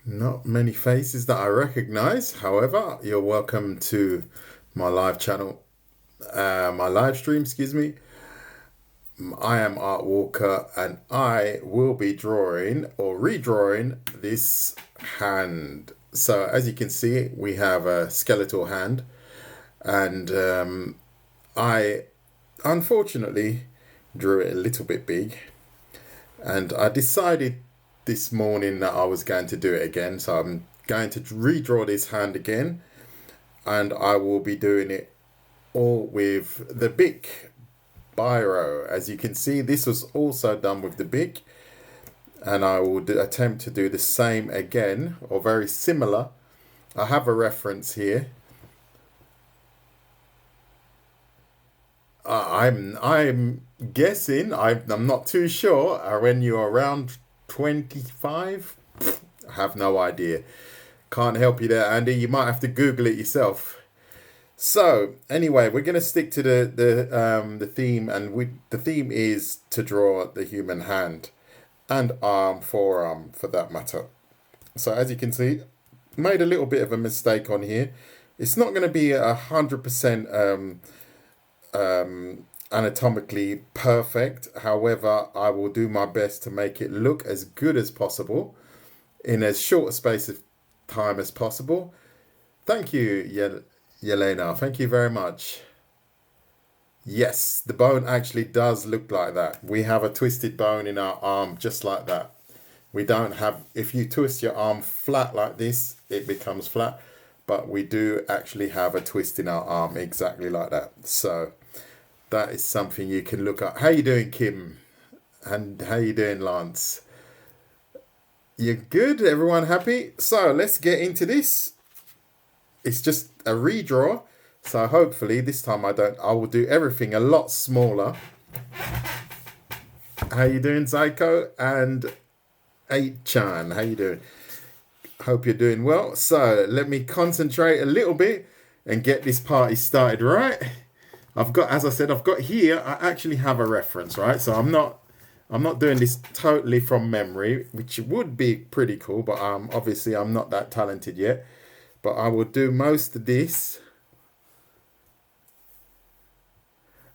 Not many faces that I recognize. However, you're welcome to my live channel, my live stream, excuse me. I am Art Walker and I will be drawing or redrawing this hand. So, as you can see, we have a skeletal hand, and I unfortunately drew it a little bit big. And I decided this morning that I was going to do it again. So I'm going to redraw this hand again. And I will be doing it all with the big biro. As you can see, this was also done with the big. And I will attempt to do the same again, or very similar. I have a reference here. I'm guessing, I'm not too sure, when you're around 25. I have no idea. Can't help you there, Andy. You might have to Google it yourself. So anyway, we're going to stick to the theme, and the theme is to draw the human hand and arm, forearm for that matter. So as you can see, made a little bit of a mistake on here. It's not going to be 100% anatomically perfect. However, I will do my best to make it look as good as possible in as short a space of time as possible. Thank you, Yelena. Thank you very much. Yes, the bone actually does look like that. We have a twisted bone in our arm just like that. We don't have, if you twist your arm flat like this, it becomes flat. But we do actually have a twist in our arm exactly like that. So that is something you can look at. How you doing, Kim? And how you doing, Lance? You're good? Everyone happy? So let's get into this. It's just a redraw. So hopefully this time I will do everything a lot smaller. How you doing, Zyko? And 8chan, how you doing? Hope you're doing well. So let me concentrate a little bit and get this party started, right? I've got, as I said, I've got here, I actually have a reference, right? So I'm not doing this totally from memory, which would be pretty cool, but obviously I'm not that talented yet. But I will do most of this.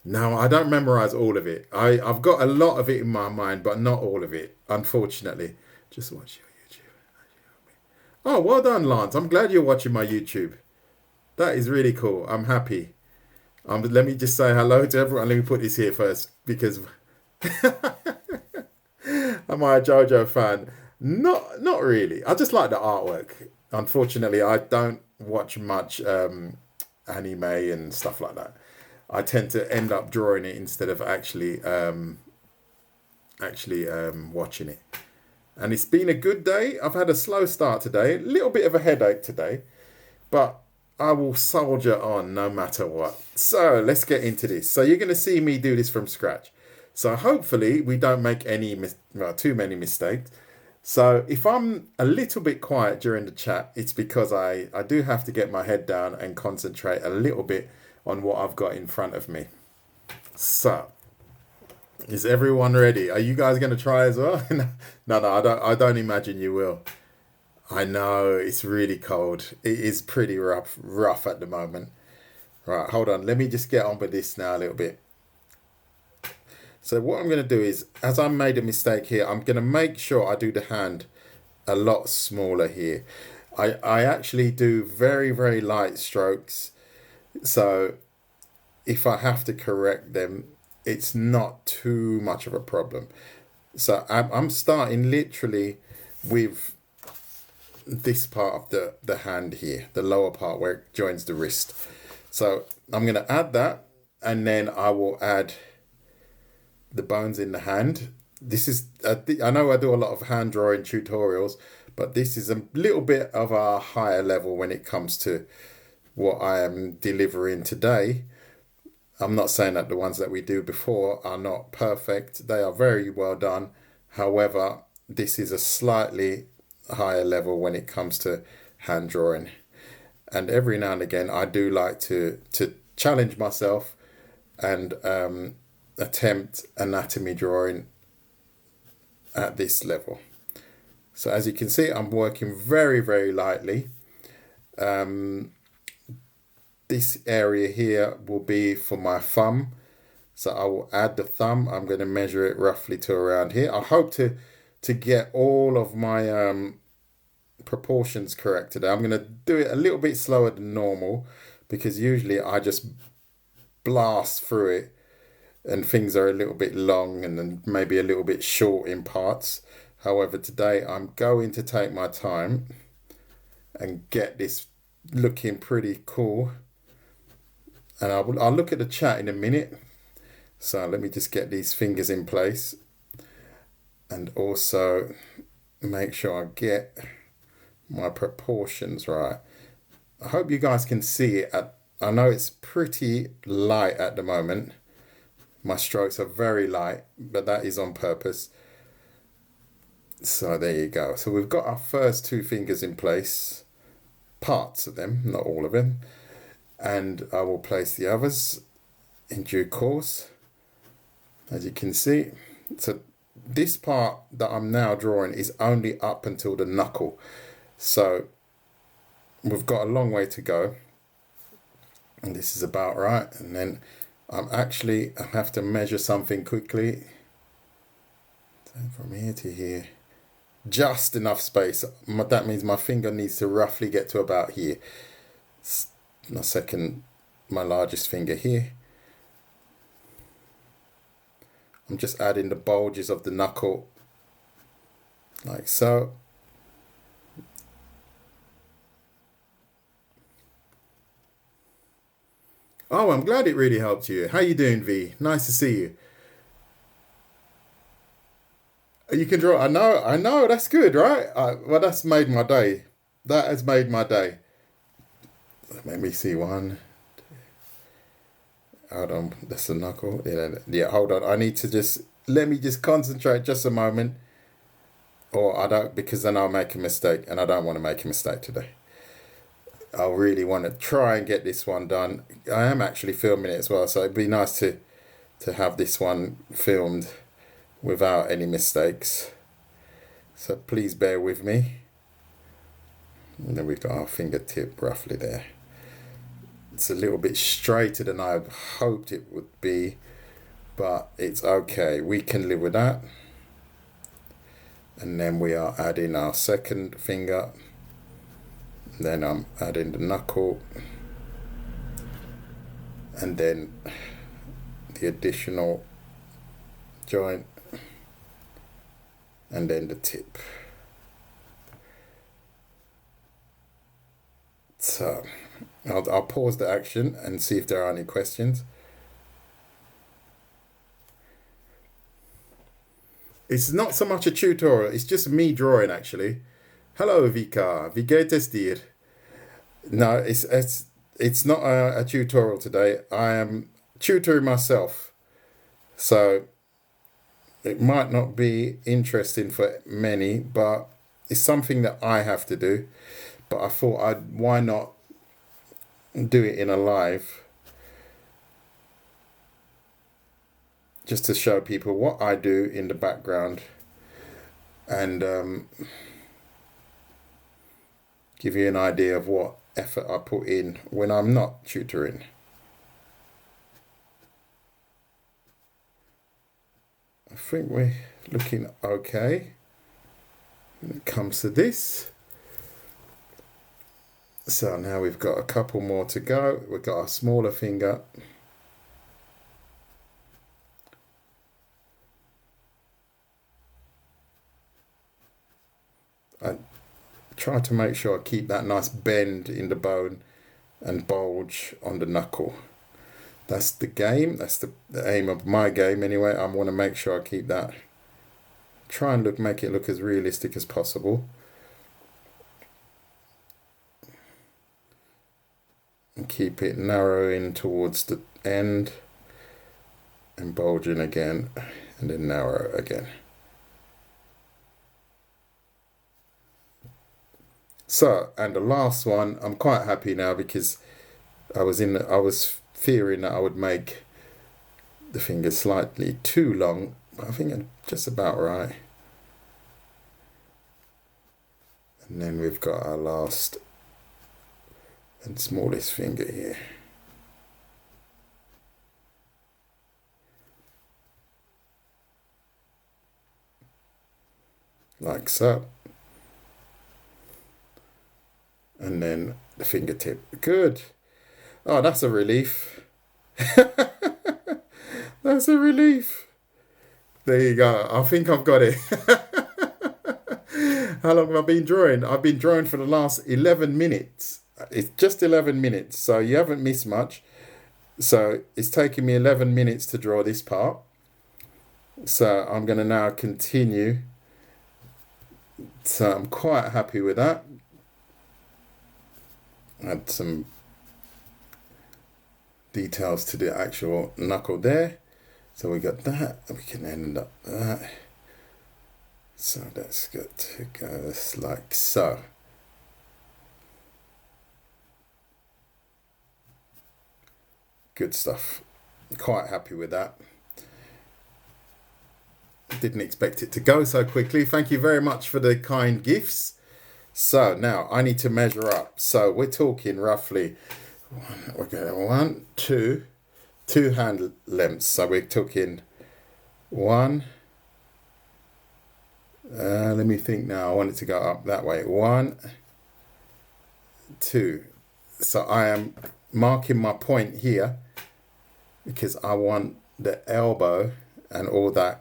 Now, I don't memorize all of it. I've got a lot of it in my mind, but not all of it, unfortunately. Just watch your YouTube. Oh, well done, Lance. I'm glad you're watching my YouTube. That is really cool. I'm happy. Let me just say hello to everyone. Let me put this here first because am I a JoJo fan? Not really. I just like the artwork. Unfortunately, I don't watch much anime and stuff like that. I tend to end up drawing it instead of actually watching it. And it's been a good day. I've had a slow start today. A little bit of a headache today, but I will soldier on no matter what. So let's get into this. So you're going to see me do this from scratch. So hopefully we don't make too many mistakes. So if I'm a little bit quiet during the chat, it's because I do have to get my head down and concentrate a little bit on what I've got in front of me. So is everyone ready? Are you guys going to try as well? No, I don't imagine you will. I know it's really cold. It is pretty rough at the moment. Right, hold on. Let me just get on with this now a little bit. So what I'm going to do is, as I made a mistake here, I'm going to make sure I do the hand a lot smaller here. I actually do very, very light strokes. So if I have to correct them, it's not too much of a problem. So I'm starting literally with this part of the hand here, the lower part where it joins the wrist. So I'm going to add that, and then I will add the bones in the hand. This is, I know I do a lot of hand drawing tutorials, but this is a little bit of a higher level when it comes to what I am delivering today. I'm not saying that the ones that we do before are not perfect. They are very well done. However, this is a slightly higher level when it comes to hand drawing. And every now and again, I do like to challenge myself and attempt anatomy drawing at this level. So as you can see, I'm working very, very lightly. This area here will be for my thumb. So I will add the thumb. I'm going to measure it roughly to around here. I hope to get all of my proportions correct today. I'm going to do it a little bit slower than normal because usually I just blast through it and things are a little bit long and then maybe a little bit short in parts. However, today I'm going to take my time and get this looking pretty cool. And I'll look at the chat in a minute. So let me just get these fingers in place and also make sure I get my proportions right. I hope you guys can see it. I know it's pretty light at the moment. My strokes are very light, but that is on purpose. So there you go. So we've got our first two fingers in place, parts of them, not all of them. And I will place the others in due course, as you can see. So this part that I'm now drawing is only up until the knuckle. So we've got a long way to go. And this is about right. And then I have to measure something quickly. So from here to here, just enough space. That means my finger needs to roughly get to about here. My largest finger here. I'm just adding the bulges of the knuckle like so. Oh, I'm glad it really helped you. How you doing, V? Nice to see you. You can draw. I know. That's good, right? Well, that's made my day. That has made my day. Let me see one. Hold on, that's the knuckle. Yeah, hold on. I need to let me concentrate just a moment. Or I don't, because then I'll make a mistake, and I don't want to make a mistake today. I really want to try and get this one done. I am actually filming it as well, so it'd be nice to have this one filmed without any mistakes. So please bear with me. And then we've got our fingertip roughly there. It's a little bit straighter than I hoped it would be, but it's okay. We can live with that. And then we are adding our second finger. Then I'm adding the knuckle. And then the additional joint. And then the tip. So I'll pause the action and see if there are any questions. It's not so much a tutorial, it's just me drawing actually. Hello Vika, wie geht es dir? No, it's not a tutorial today. I am tutoring myself. So it might not be interesting for many, but it's something that I have to do. But I thought why not do it in a live, just to show people what I do in the background and give you an idea of what effort I put in when I'm not tutoring. I think we're looking okay when it comes to this. So now we've got a couple more to go. We've got our smaller finger. I try to make sure I keep that nice bend in the bone and bulge on the knuckle. That's the game. That's the aim of my game anyway. I want to make sure I keep that. Try and make it look as realistic as possible. And keep it narrowing towards the end and bulging again and then narrow again. So, and the last one, I'm quite happy now because I was fearing that I would make the finger slightly too long, but I think I'm just about right. And then we've got our last and smallest finger here. Like so. And then the fingertip. Good. Oh, that's a relief. That's a relief. There you go. I think I've got it. How long have I been drawing? I've been drawing for the last 11 minutes. It's just 11 minutes, so you haven't missed much. So it's taken me 11 minutes to draw this part. So I'm going to now continue. So I'm quite happy with that. Add some details to the actual knuckle there. So we got that. We can end up that. So that's got to go like so. Good stuff. Quite happy with that. Didn't expect it to go so quickly. Thank you very much for the kind gifts. So now I need to measure up. So we're talking roughly two hand lengths. So we're talking one. Let me think now. I want it to go up that way. 1, 2. So I am marking my point here because I want the elbow and all the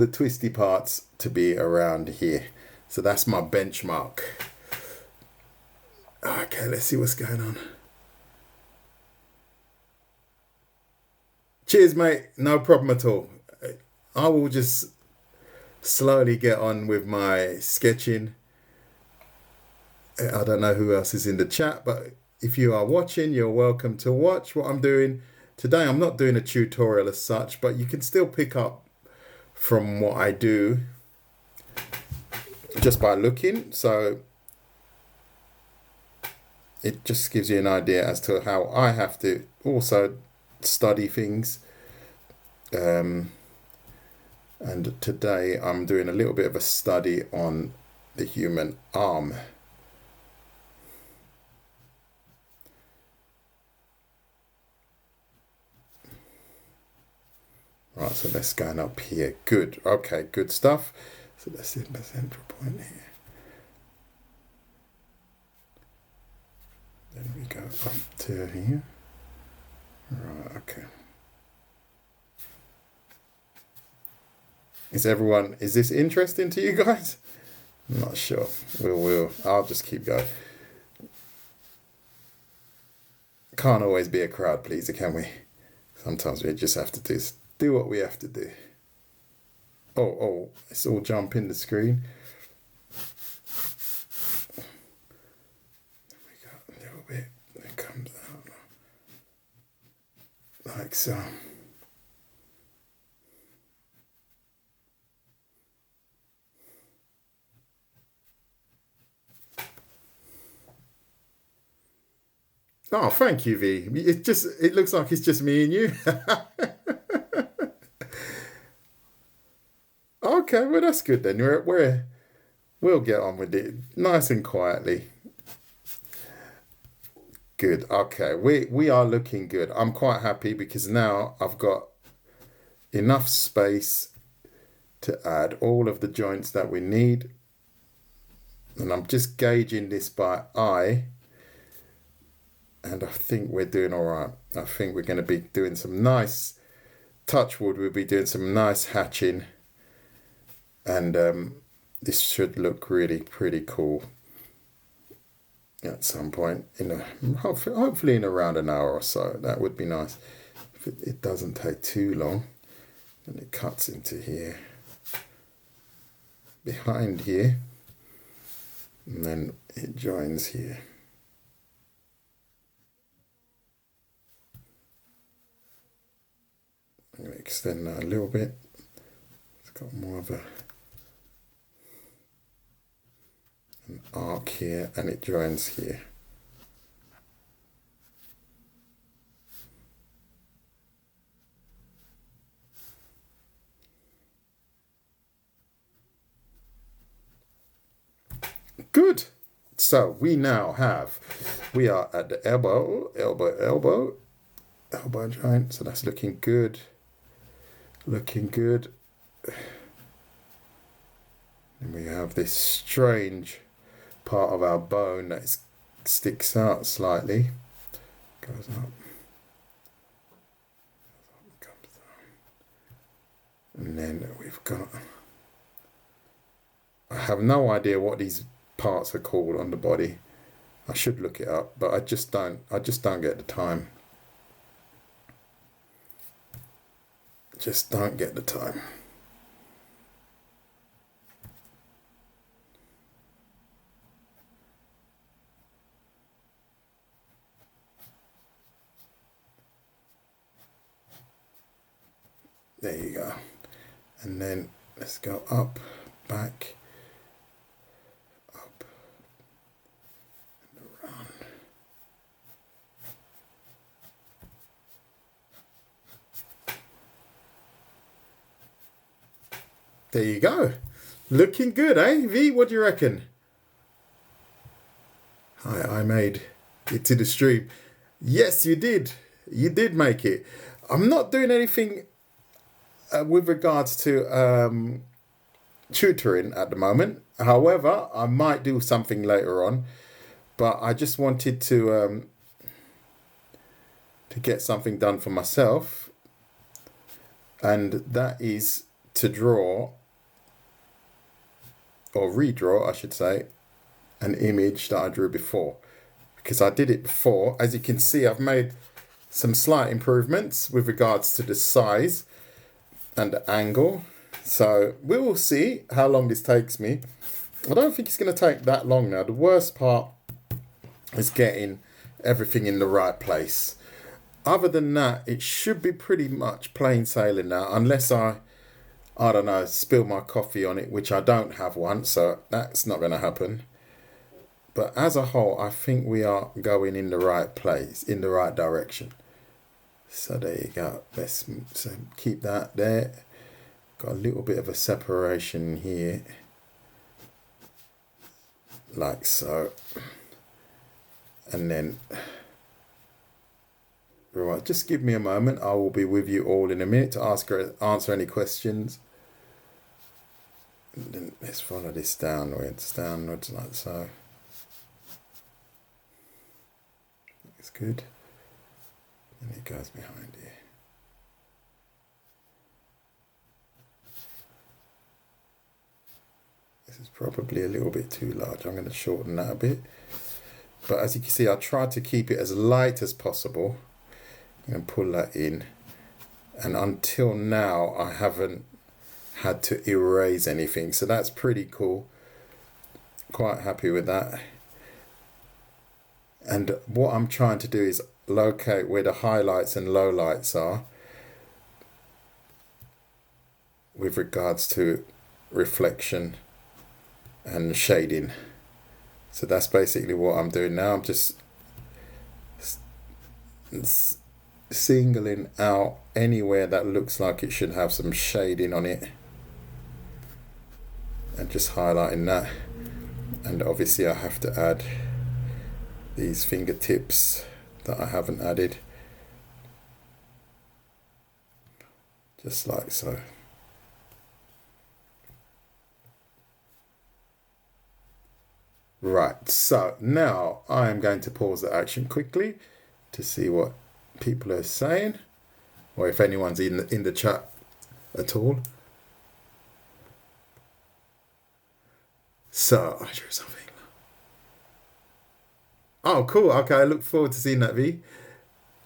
twisty parts to be around here. So that's my benchmark. Okay, let's see what's going on. Cheers, mate. No problem at all. I will just slowly get on with my sketching. I don't know who else is in the chat, but if you are watching, you're welcome to watch what I'm doing. Today I'm not doing a tutorial as such, but you can still pick up from what I do just by looking. So it just gives you an idea as to how I have to also study things. And today I'm doing a little bit of a study on the human arm. Right, so let's go up here. Good. Okay, good stuff. So let's hit the central point here. Then we go up to here. Right, okay. Is this interesting to you guys? I'm not sure. I'll just keep going. Can't always be a crowd pleaser, can we? Sometimes we just have to do what we have to do. Oh, it's all jumping the screen. There we go, a little bit. It comes out like so. Oh, thank you, V. It looks like it's just me and you. Okay, well that's good then. We'll get on with it nice and quietly. Good. Okay, we are looking good. I'm quite happy because now I've got enough space to add all of the joints that we need. And I'm just gauging this by eye. And I think we're doing all right. I think we're going to be doing some nice, touch wood, we'll be doing some nice hatching. And this should look really pretty cool at some point. Hopefully in around an hour or so. That would be nice. If it doesn't take too long. And it cuts into here. Behind here. And then it joins here. I'm going to extend that a little bit. It's got more of an arc here and it joins here. Good. So we now we are at the elbow joint. So that's looking good. Looking good. And we have this strange part of our bone that sticks out slightly. Goes up. Comes down. And then we've got... I have no idea what these parts are called on the body. I should look it up, but I just don't get the time. Just don't get the time. There you go. And then let's go up, back, up, and around. There you go. Looking good, eh? V, what do you reckon? Hi, I made it to the stream. Yes, you did. You did make it. I'm not doing anything with regards to tutoring at the moment. However, I might do something later on. But I just wanted to get something done for myself. And that is to draw, or redraw, I should say, an image that I drew before. Because I did it before. As you can see, I've made some slight improvements with regards to the size and the angle. So we will see how long this takes me. I don't think it's going to take that long now. The worst part is getting everything in the right place. Other than that, it should be pretty much plain sailing now, unless I don't know, spill my coffee on it, which I don't have one, so that's not going to happen. But as a whole, I think we are going in the right place, in the right direction. So there you go. Let's keep that there. Got a little bit of a separation here. Like so. And then... Right, just give me a moment. I will be with you all in a minute to answer any questions. And then let's follow this downwards like so. It's good. And it goes behind here. This is probably a little bit too large. I'm going to shorten that a bit. But as you can see, I tried to keep it as light as possible. And pull that in, and until now I haven't had to erase anything, so that's pretty cool. Quite happy with that. And what I'm trying to do is locate where the highlights and lowlights are with regards to reflection and shading. So that's basically what I'm doing now. I'm just singling out anywhere that looks like it should have some shading on it and just highlighting that. And obviously I have to add these fingertips that I haven't added, just like so. Right, so now I am going to pause the action quickly to see what people are saying, or if anyone's in the chat at all. So I drew something. Oh, cool. Okay, I look forward to seeing that, V.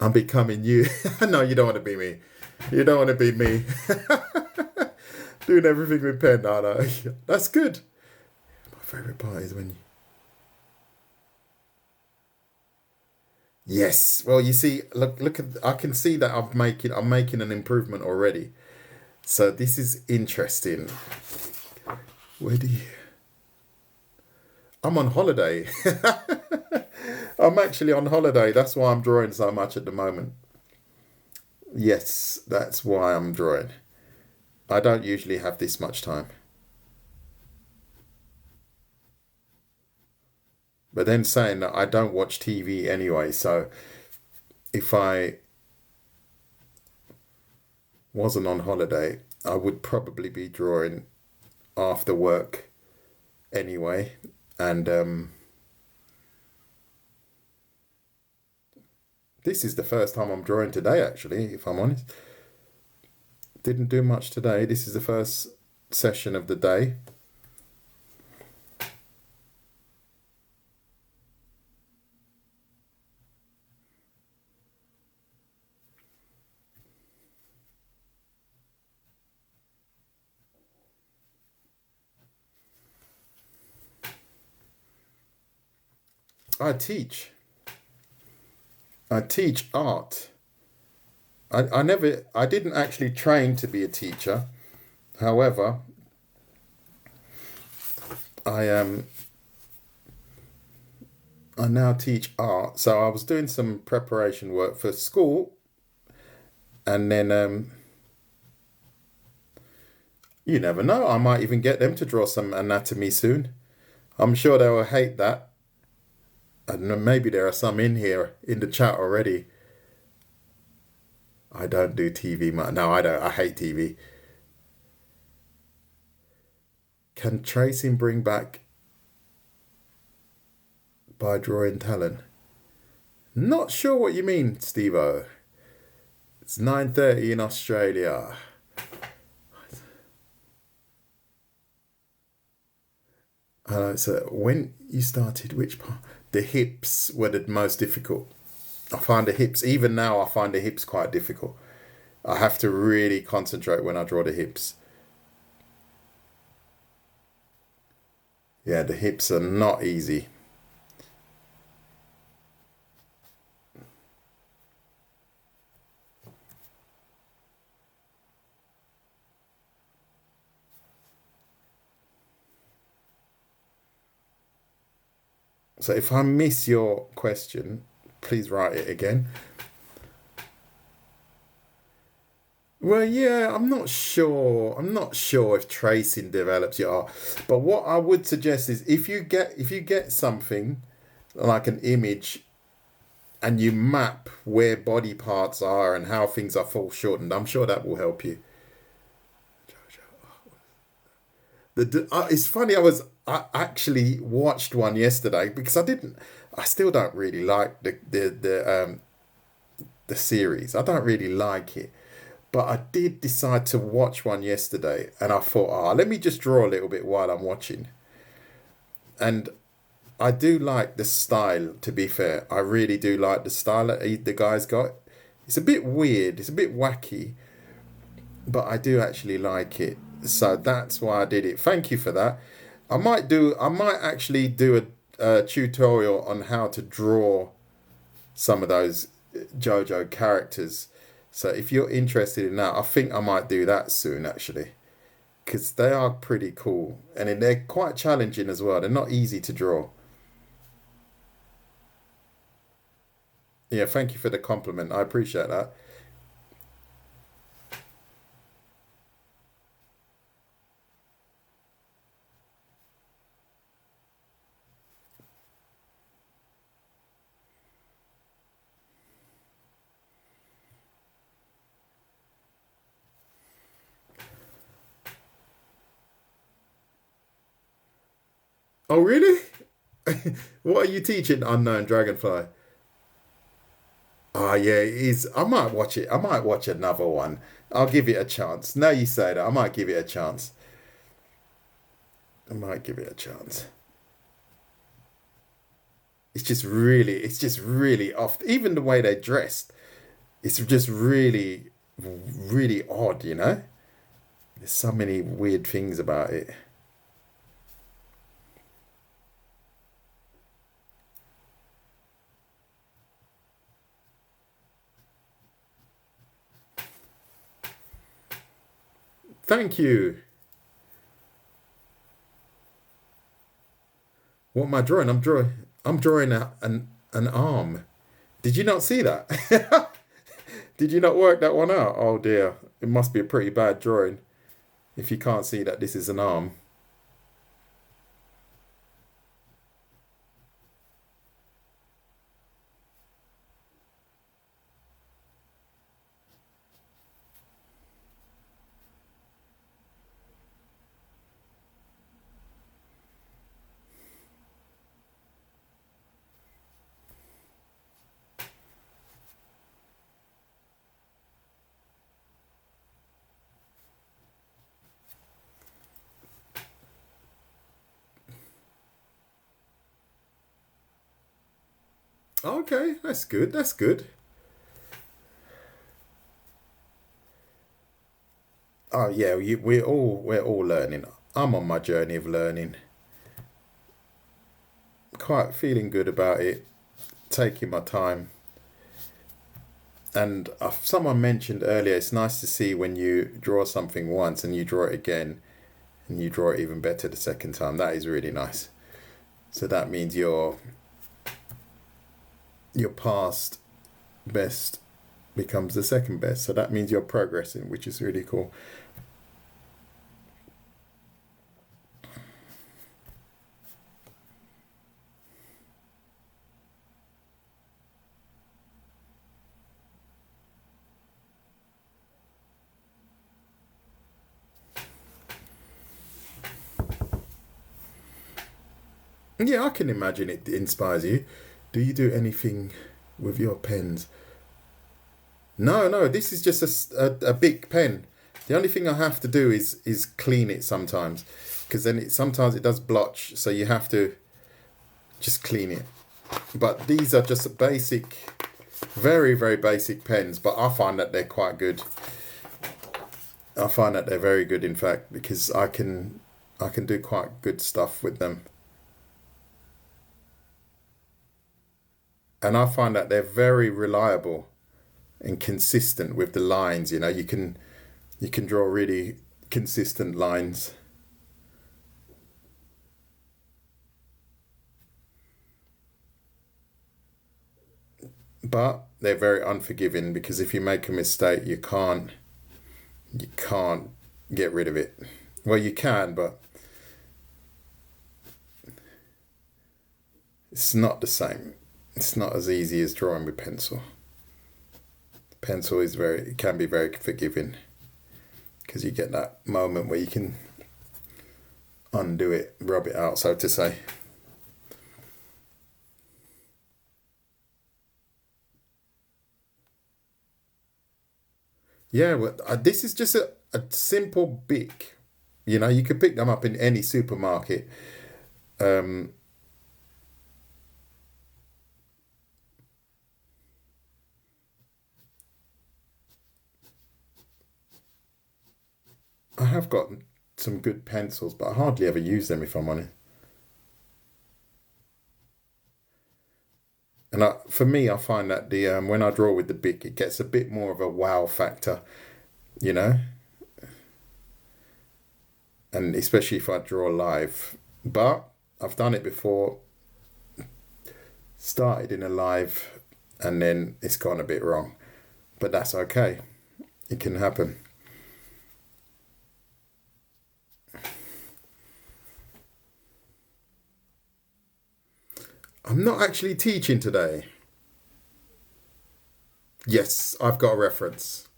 I'm becoming you. No, you don't want to be me. You don't want to be me. Doing everything with pen. No. That's good. My favourite part is when you... Yes. Well, you see, look at, I can see that I'm making an improvement already. So this is interesting. Where do you... I'm on holiday. I'm actually on holiday. That's why I'm drawing so much at the moment. Yes, that's why I'm drawing. I don't usually have this much time. But then saying that I don't watch TV anyway, so if I wasn't on holiday, I would probably be drawing after work anyway. And this is the first time I'm drawing today, actually, if I'm honest. Didn't do much today. This is the first session of the day. I teach. I teach art. I didn't actually train to be a teacher. However, I now teach art. So I was doing some preparation work for school, and then you never know. I might even get them to draw some anatomy soon. I'm sure they will hate that. And maybe there are some in here in the chat already. I don't do TV much. No, I don't. I hate TV. Can tracing bring back by drawing talent? Not sure what you mean, Steve-O. It's 9:30 in Australia. So when you started, which part? The hips were the most difficult. I find the hips, even now, I find the hips quite difficult. I have to really concentrate when I draw the hips. Yeah, the hips are not easy. So if I miss your question, please write it again. Well, yeah, I'm not sure. I'm not sure if tracing develops your art. But what I would suggest is if you get something like an image and you map where body parts are and how things are foreshortened, I'm sure that will help you. It's funny. I actually watched one yesterday because I still don't really like the series. I don't really like it, but I did decide to watch one yesterday, and I thought, let me just draw a little bit while I'm watching. And I do like the style. To be fair, I really do like the style that the guy's got. It's a bit weird. It's a bit wacky, but I do actually like it. So that's why I did it. Thank you for that. I might actually do a tutorial on how to draw some of those JoJo characters. So if you're interested in that, I think I might do that soon actually, because they are pretty cool and they're quite challenging as well. They're not easy to draw. Yeah, thank you for the compliment. I appreciate that. Oh, really? What are you teaching, Unknown Dragonfly? Oh, yeah, it is. I might watch it. I might watch another one. I'll give it a chance. Now you say that, I might give it a chance. I might give it a chance. It's just really off. Even the way they dressed, it's just really, really odd, you know? There's so many weird things about it. Thank you. What am I drawing? I'm drawing an arm. Did you not see that? Did you not work that one out? Oh dear. It must be a pretty bad drawing if you can't see that this is an arm. Okay, that's good. That's good. Oh yeah, we're all learning. I'm on my journey of learning. Quite feeling good about it. Taking my time. And someone mentioned earlier, it's nice to see when you draw something once and you draw it again, and you draw it even better the second time. That is really nice. So that means your past best becomes the second best. So that means you're progressing, which is really cool. Yeah, I can imagine it inspires you. Do you do anything with your pens? No, no, this is just a big pen. The only thing I have to do is clean it sometimes, because then sometimes it does blotch, so you have to just clean it. But these are just basic, very, very basic pens, but I find that they're quite good. I find that they're very good, in fact, because I can do quite good stuff with them. And I find that they're very reliable and consistent with the lines. You can draw really consistent lines. But they're very unforgiving, because if you make a mistake, you can't get rid of it. Well, you can, but it's not the same. It's not as easy as drawing with pencil. Pencil it can be very forgiving, because you get that moment where you can undo it, rub it out, so to say. Yeah, well, this is just a simple Bic. You could pick them up in any supermarket. Um, I have got some good pencils, but I hardly ever use them, if I'm honest. And for me, I find that the when I draw with the Bic, it gets a bit more of a wow factor, you know, and especially if I draw live. But I've done it before, started in a live, and then it's gone a bit wrong. But that's okay. It can happen. I'm not actually teaching today. Yes, I've got a reference.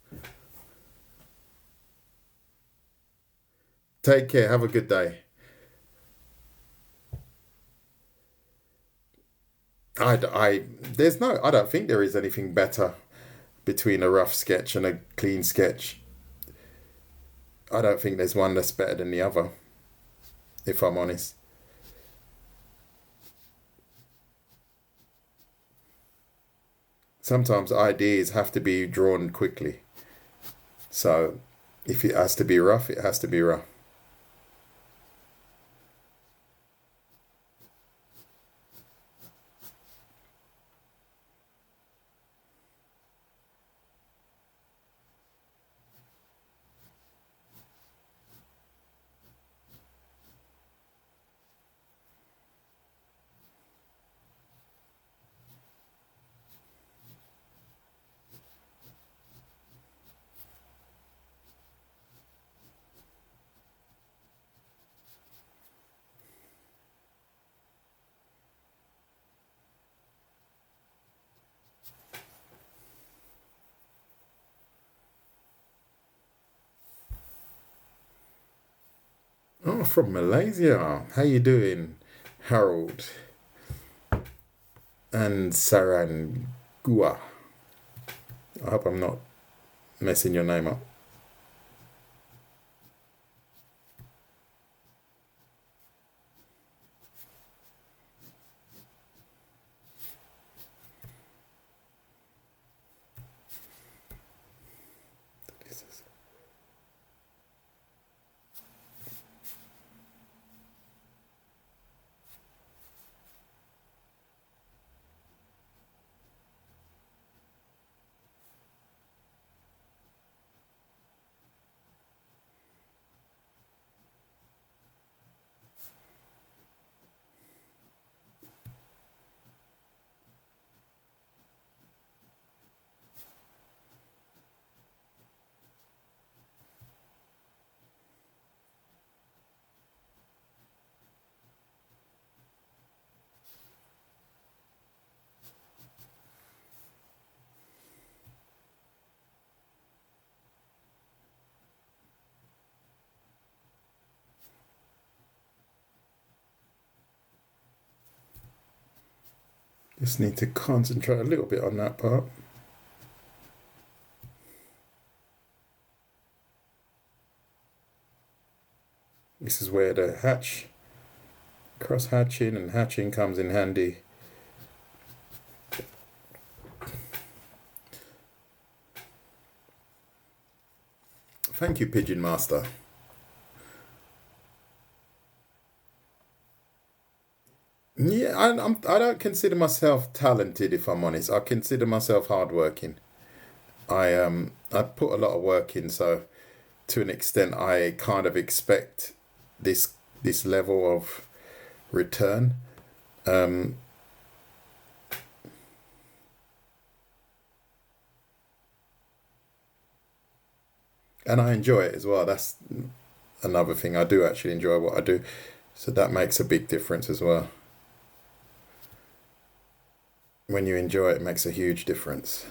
Take care. Have a good day. I don't think there is anything better between a rough sketch and a clean sketch. I don't think there's one that's better than the other, if I'm honest. Sometimes ideas have to be drawn quickly. So if it has to be rough, it has to be rough. Oh, from Malaysia. How you doing, Harold and Sarangua? I hope I'm not messing your name up. Just need to concentrate a little bit on that part. This is where the cross hatching and hatching comes in handy. Thank you, Pigeon Master. Yeah, I don't consider myself talented, if I'm honest. I consider myself hardworking. I put a lot of work in, so to an extent I kind of expect this level of return. Um, and I enjoy it as well. That's another thing. I do actually enjoy what I do. So that makes a big difference as well. When you enjoy it, it makes a huge difference.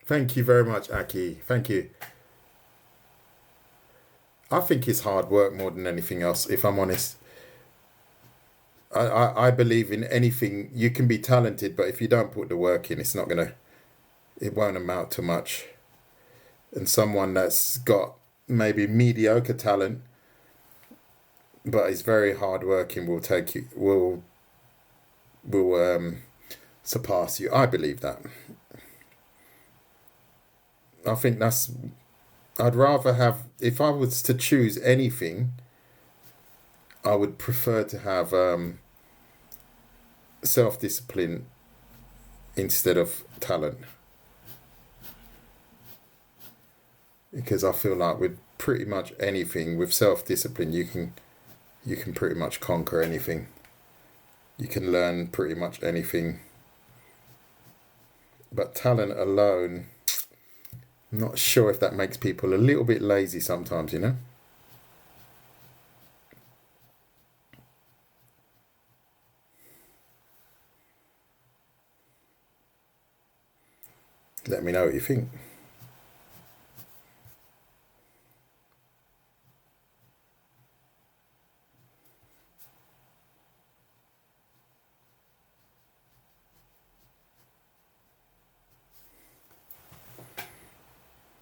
Thank you very much, Aki. Thank you. I think it's hard work more than anything else, if I'm honest. I believe in anything. You can be talented, but if you don't put the work in, it won't amount to much. And someone that's got maybe mediocre talent, but is very hard working, will surpass you. I believe that. I think I'd rather have, if I was to choose anything, I would prefer to have self-discipline instead of talent, because I feel like with pretty much anything, with self-discipline, you can pretty much conquer anything. You can learn pretty much anything. But talent alone, I'm not sure if that makes people a little bit lazy sometimes, you know? Let me know what you think.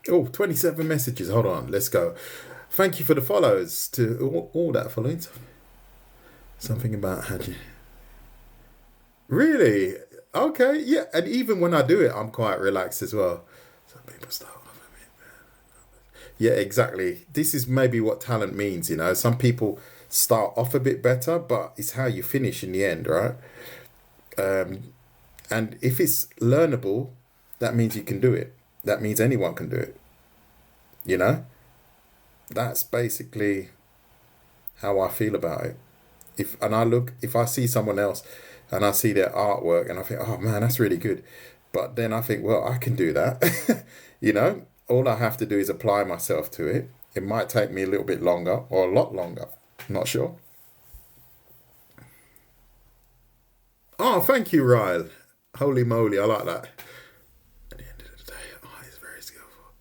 Oh, 27 messages. Hold on. Let's go. Thank you for the follows to all that following. Something about how you. Really? Okay. Yeah. And even when I do it, I'm quite relaxed as well. Some people start off a bit. Yeah, exactly. This is maybe what talent means, you know. Some people start off a bit better, but it's how you finish in the end, right? Um, and if it's learnable, that means you can do it. That means anyone can do it, you know? That's basically how I feel about it. If I see someone else and I see their artwork and I think, oh man, that's really good. But then I think, well, I can do that. You know, all I have to do is apply myself to it. It might take me a little bit longer or a lot longer. Not sure. Oh, thank you, Ryle. Holy moly, I like that. At the end of the day, oh, he's very skillful.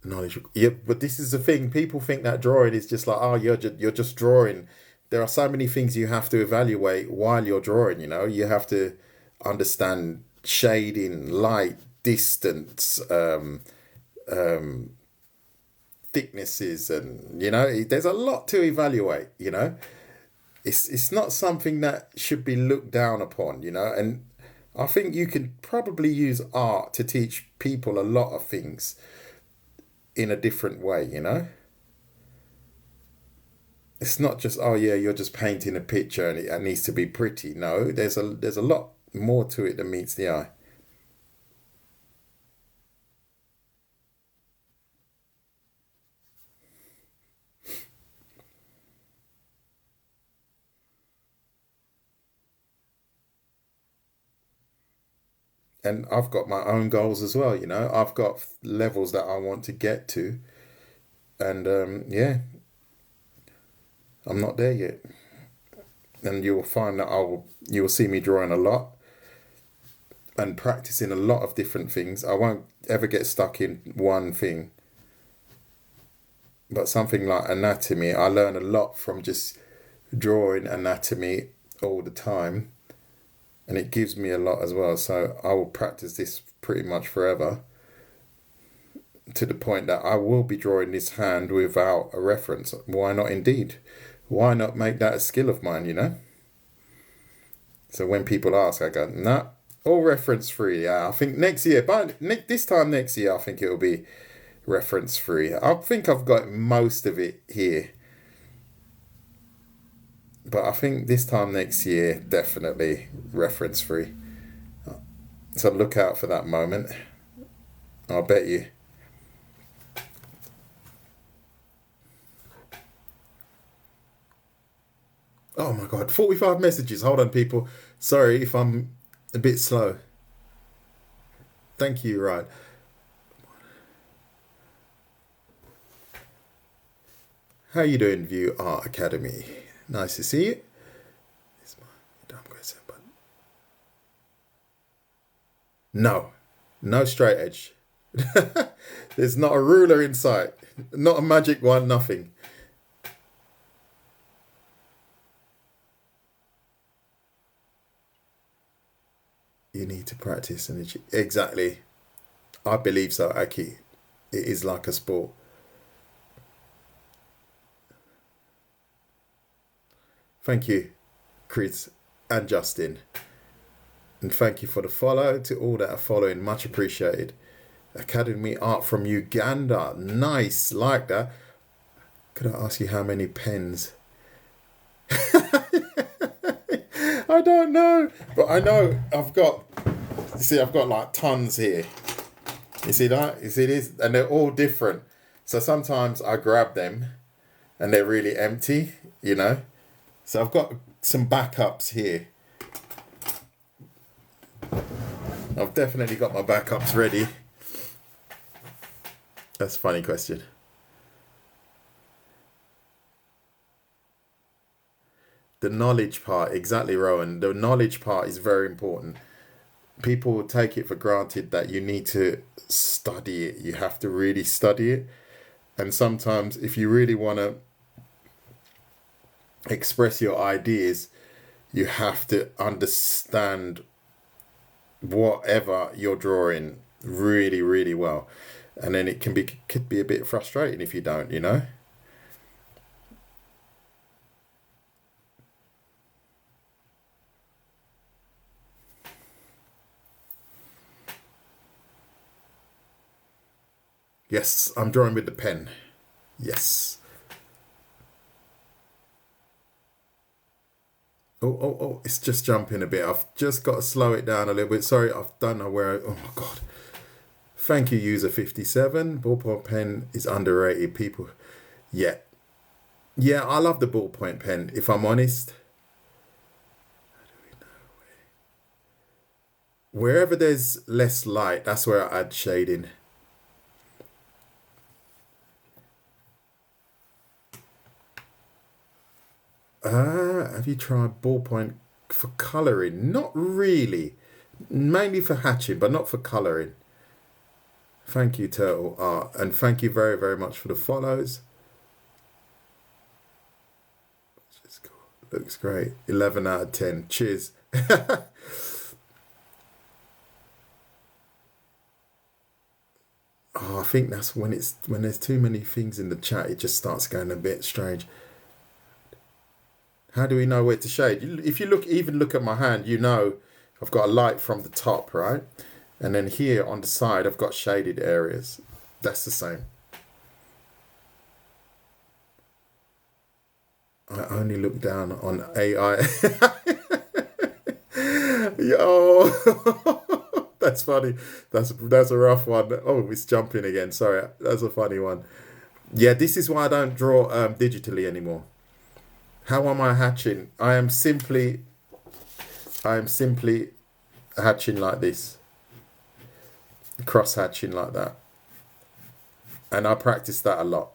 Knowledge. Yeah, but this is the thing. People think that drawing is just like, oh, you're just drawing. There are so many things you have to evaluate while you're drawing. You know, you have to understand shading, light, distance, thicknesses, and you know, there's a lot to evaluate. You know, it's not something that should be looked down upon. You know, and I think you could probably use art to teach people a lot of things in a different way, you know? It's not just, oh yeah, you're just painting a picture and it needs to be pretty. No, there's a lot more to it than meets the eye. And I've got my own goals as well, you know. I've got levels that I want to get to, and yeah, I'm not there yet. And you'll find that you'll see me drawing a lot and practicing a lot of different things. I won't ever get stuck in one thing. But something like anatomy, I learn a lot from just drawing anatomy all the time, and it gives me a lot as well. So I will practice this pretty much forever, to the point that I will be drawing this hand without a reference. Why not indeed? Why not make that a skill of mine, you know? So when people ask, I go, nah, all reference free. Yeah, I think next year, but this time next year, I think it'll be reference free. I think I've got most of it here. But I think this time next year, definitely reference free. So look out for that moment. I'll bet you. Oh my God, 45 messages. Hold on, people. Sorry if I'm a bit slow. Thank you, right. How you doing, View Art Academy? Nice to see you. No, no straight edge. There's not a ruler in sight. Not a magic one, nothing. You need to practice and exactly. I believe so, Aki. It is like a sport. Thank you, Chris and Justin. And thank you for the follow to all that are following. Much appreciated. Academy Art from Uganda. Nice. Like that. Could I ask you how many pens? I don't know. But I know I've got, you see, I've got like tons here. You see that? You see this? And they're all different. So sometimes I grab them and they're really empty, you know. So I've got some backups here. I've definitely got my backups ready. That's a funny question. The knowledge part, exactly, Rowan. The knowledge part is very important. People take it for granted that you need to study it. You have to really study it. And sometimes if you really want to express your ideas, you have to understand whatever you're drawing really, really well. And then it could be a bit frustrating if you don't, you know? Yes, I'm drawing with the pen. Yes. Oh, it's just jumping a bit. I've just got to slow it down a little bit. Sorry, I don't know where oh my God. Thank you, user 57. Ballpoint pen is underrated, people. Yeah. Yeah, I love the ballpoint pen, if I'm honest. Wherever there's less light, that's where I add shading. Have you tried ballpoint for colouring? Not really. Mainly for hatching, but not for colouring. Thank you, Turtle Art. And thank you very, very much for the follows. Looks great. 11 out of 10. Cheers. Oh, I think that's when there's too many things in the chat, it just starts going a bit strange. How do we know where to shade? If you look at my hand, you know I've got a light from the top, right? And then here on the side, I've got shaded areas. That's the same. I only look down on AI. Yo, that's funny. That's a rough one. Oh, it's jumping again. Sorry, that's a funny one. Yeah, this is why I don't draw digitally anymore. How am I hatching? I am simply hatching like this, cross hatching like that, and I practice that a lot.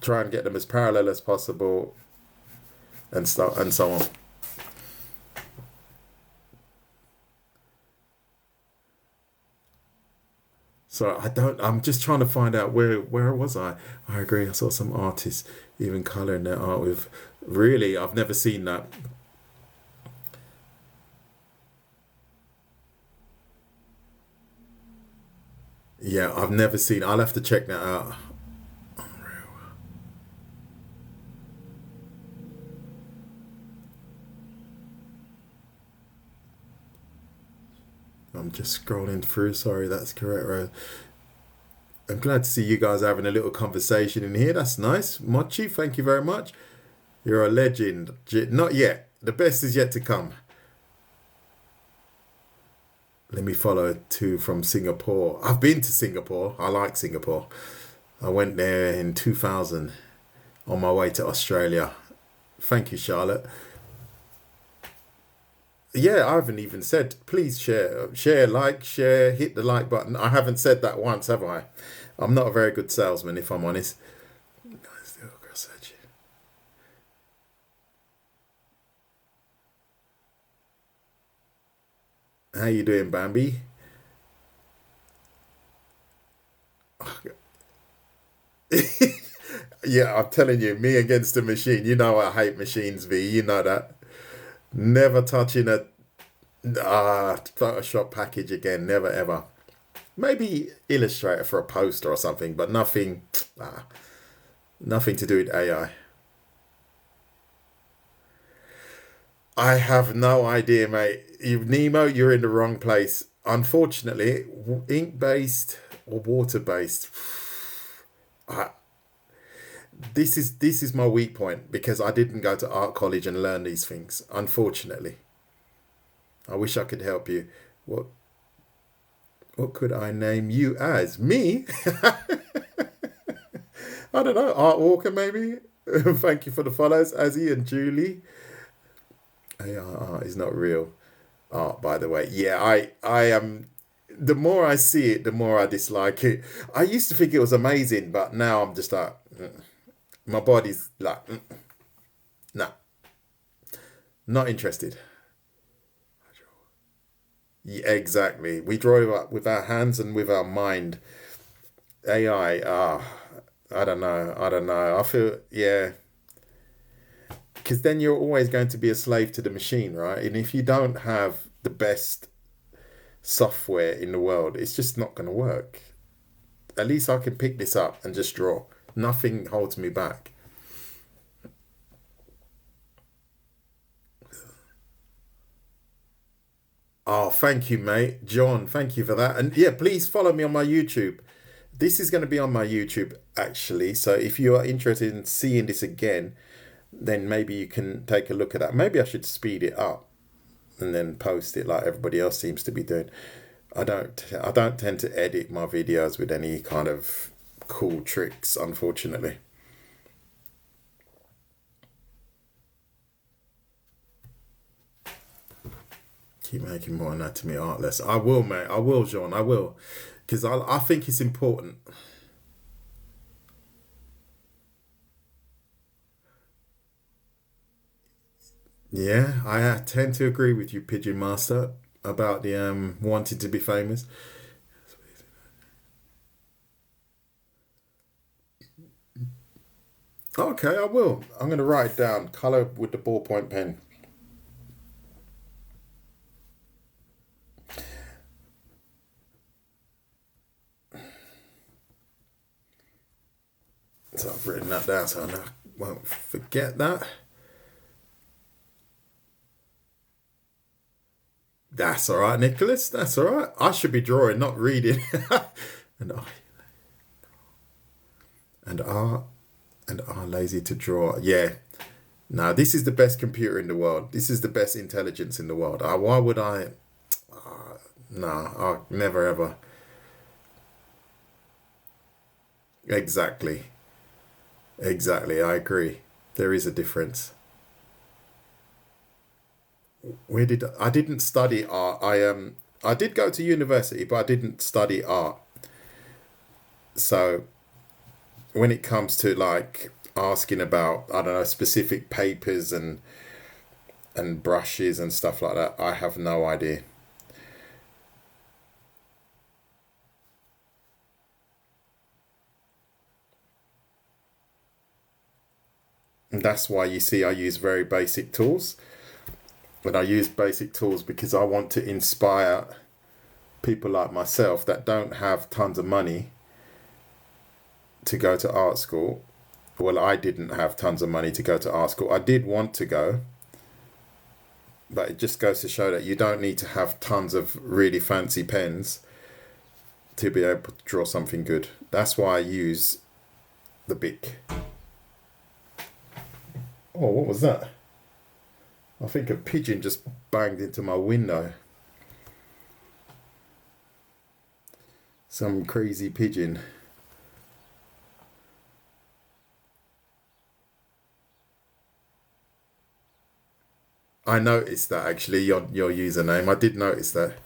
Try and get them as parallel as possible, and so on. So I'm just trying to find out where was I? I agree. I saw some artists even colouring their art with. Really, I've never seen that. Yeah, I've never seen. I'll have to check that out. I'm just scrolling through. Sorry, that's correct, Rose. I'm glad to see you guys having a little conversation in here. That's nice. Mochi, thank you very much. You're a legend. Not yet. The best is yet to come. Let me follow two from Singapore. I've been to Singapore. I like Singapore. I went there in 2000 on my way to Australia. Thank you, Charlotte. Yeah, I haven't even said, please share, like, share, hit the like button. I haven't said that once, have I? I'm not a very good salesman, if I'm honest. How you doing, Bambi? Yeah, I'm telling you, me against the machine. You know I hate machines, V. You know that. Never touching a Photoshop package again. Never ever. Maybe Illustrator for a poster or something, but nothing. Nothing to do with AI. I have no idea, mate. Nemo, you're in the wrong place. Unfortunately, ink based or water based. This is my weak point because I didn't go to art college and learn these things. Unfortunately, I wish I could help you. What could I name you as? Me? I don't know. Art Walker, maybe. Thank you for the follows, Azzy and Julie. AI art is not real art, by the way. Yeah, I am. The more I see it, the more I dislike it. I used to think it was amazing, but now I'm just like, my body's like, nah, not interested. Yeah, exactly. We draw with our hands and with our mind. AI, I don't know. I don't know. I feel, yeah. Because then you're always going to be a slave to the machine, right? And if you don't have the best software in the world, it's just not going to work. At least I can pick this up and just draw. Nothing holds me back. Oh, thank you, mate. John, thank you for that. And yeah, please follow me on my YouTube. This is going to be on my YouTube, actually. So if you are interested in seeing this again, then maybe you can take a look at that. Maybe I should speed it up and then post it like everybody else seems to be doing. I don't tend to edit my videos with any kind of cool tricks, unfortunately. Keep making more anatomy artless. I will, mate. I will, John. I will. Because I think it's important. Yeah, I tend to agree with you, Pigeon Master, about the wanting to be famous. Okay, I will. I'm going to write it down. Color with the ballpoint pen. So I've written that down so I won't forget that. That's all right, Nicholas. That's all right. I should be drawing, not reading. and I and are and are lazy to draw. Yeah. No, this is the best computer in the world. This is the best intelligence in the world. Why would I? No, I never ever. Exactly. Exactly. I agree. There is a difference. I didn't study art. I did go to university, but I didn't study art. So when it comes to like asking about, I don't know, specific papers and brushes and stuff like that, I have no idea. And that's why you see I use very basic tools. And I use basic tools because I want to inspire people like myself that don't have tons of money to go to art school. Well, I didn't have tons of money to go to art school. I did want to go, but it just goes to show that you don't need to have tons of really fancy pens to be able to draw something good. That's why I use the Bic. Oh, what was that? I think a pigeon just banged into my window. Some crazy pigeon. I noticed that actually, your username. I did notice that.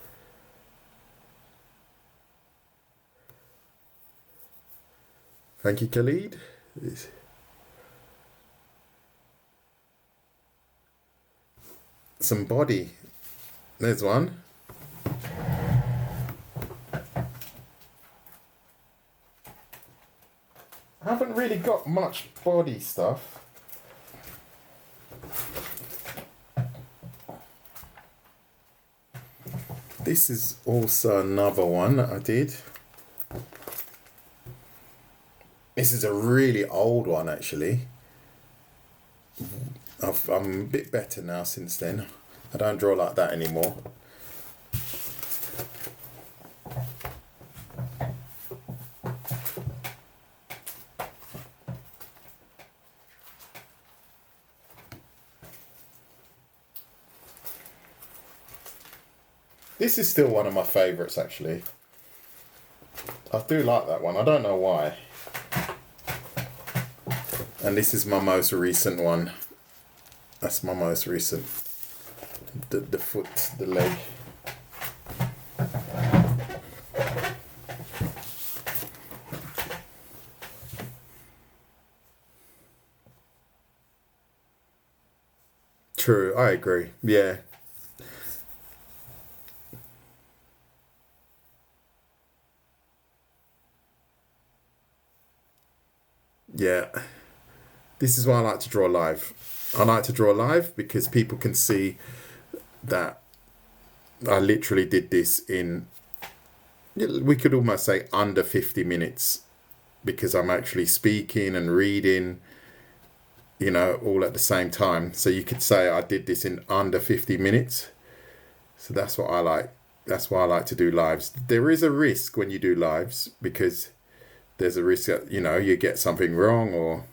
Thank you, Khalid. Some body. There's one. I haven't really got much body stuff. This is also another one that I did. This is a really old one actually. I'm a bit better now since then. I don't draw like that anymore. This is still one of my favourites actually. I do like that one. I don't know why. And this is my most recent one. That's my most recent. The foot, the leg. True, I agree. Yeah. Yeah. This is why I like to draw live. I like to draw live because people can see that I literally did this in, we could almost say under 50 minutes because I'm actually speaking and reading, all at the same time. So you could say I did this in under 50 minutes. So that's what I like. That's why I like to do lives. There is a risk when you do lives because there's a risk that, you get something wrong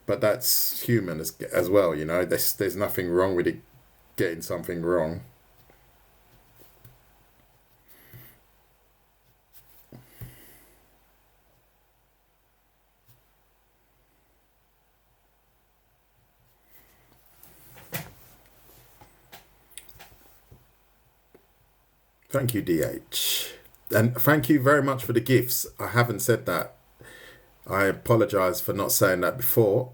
but that's human as well, there's nothing wrong with it getting something wrong. Thank you, DH. And thank you very much for the gifts. I haven't said that. I apologise for not saying that before.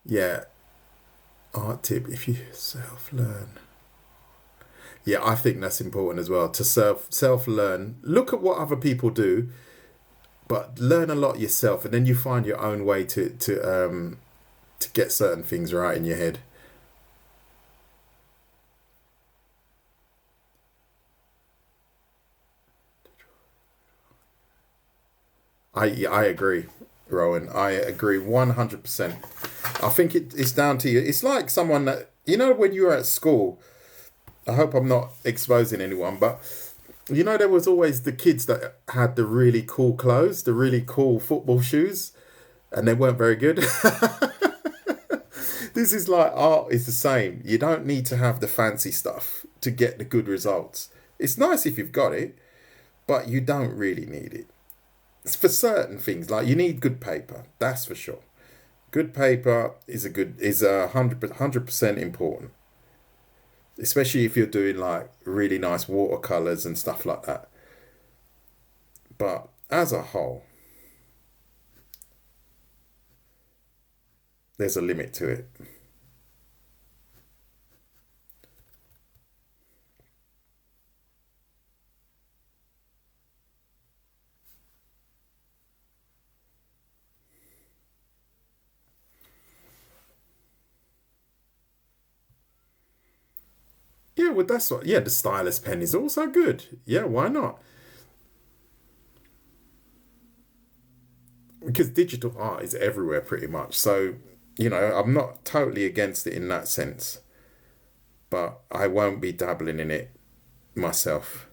Yeah. Art tip, if you self-learn. Yeah, I think that's important as well. To self-learn. Look at what other people do, but learn a lot yourself, and then you find your own way to get certain things right in your head. I agree, Rowan. I agree 100%. I think it's down to you. It's like someone that, when you were at school, I hope I'm not exposing anyone, but there was always the kids that had the really cool clothes, the really cool football shoes, and they weren't very good. This is like art is the same. You don't need to have the fancy stuff to get the good results. It's nice if you've got it, but you don't really need it. It's for certain things, like you need good paper, that's for sure. Good paper is a 100% important, especially if you're doing like really nice watercolors and stuff like that. But as a whole, there's a limit to it. Yeah, well, that's what. Yeah, the stylus pen is also good. Yeah, why not? Because digital art is everywhere pretty much. So, I'm not totally against it in that sense, but I won't be dabbling in it myself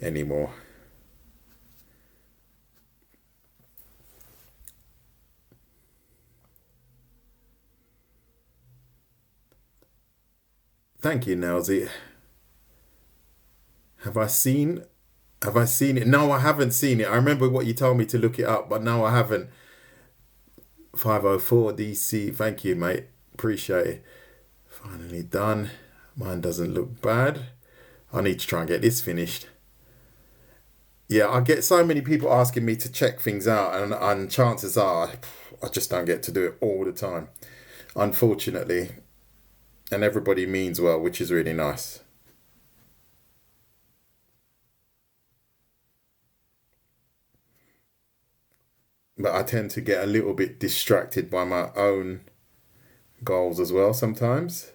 anymore. Thank you, Nelsy. Have I seen have I seen it? No, I haven't seen it. I remember what you told me to look it up, but no, I haven't. 504 DC. Thank you, mate. Appreciate it. Finally done. Mine doesn't look bad. I need to try and get this finished. Yeah, I get so many people asking me to check things out, and chances are I just don't get to do it all the time, unfortunately. And everybody means well, which is really nice. But I tend to get a little bit distracted by my own goals as well sometimes.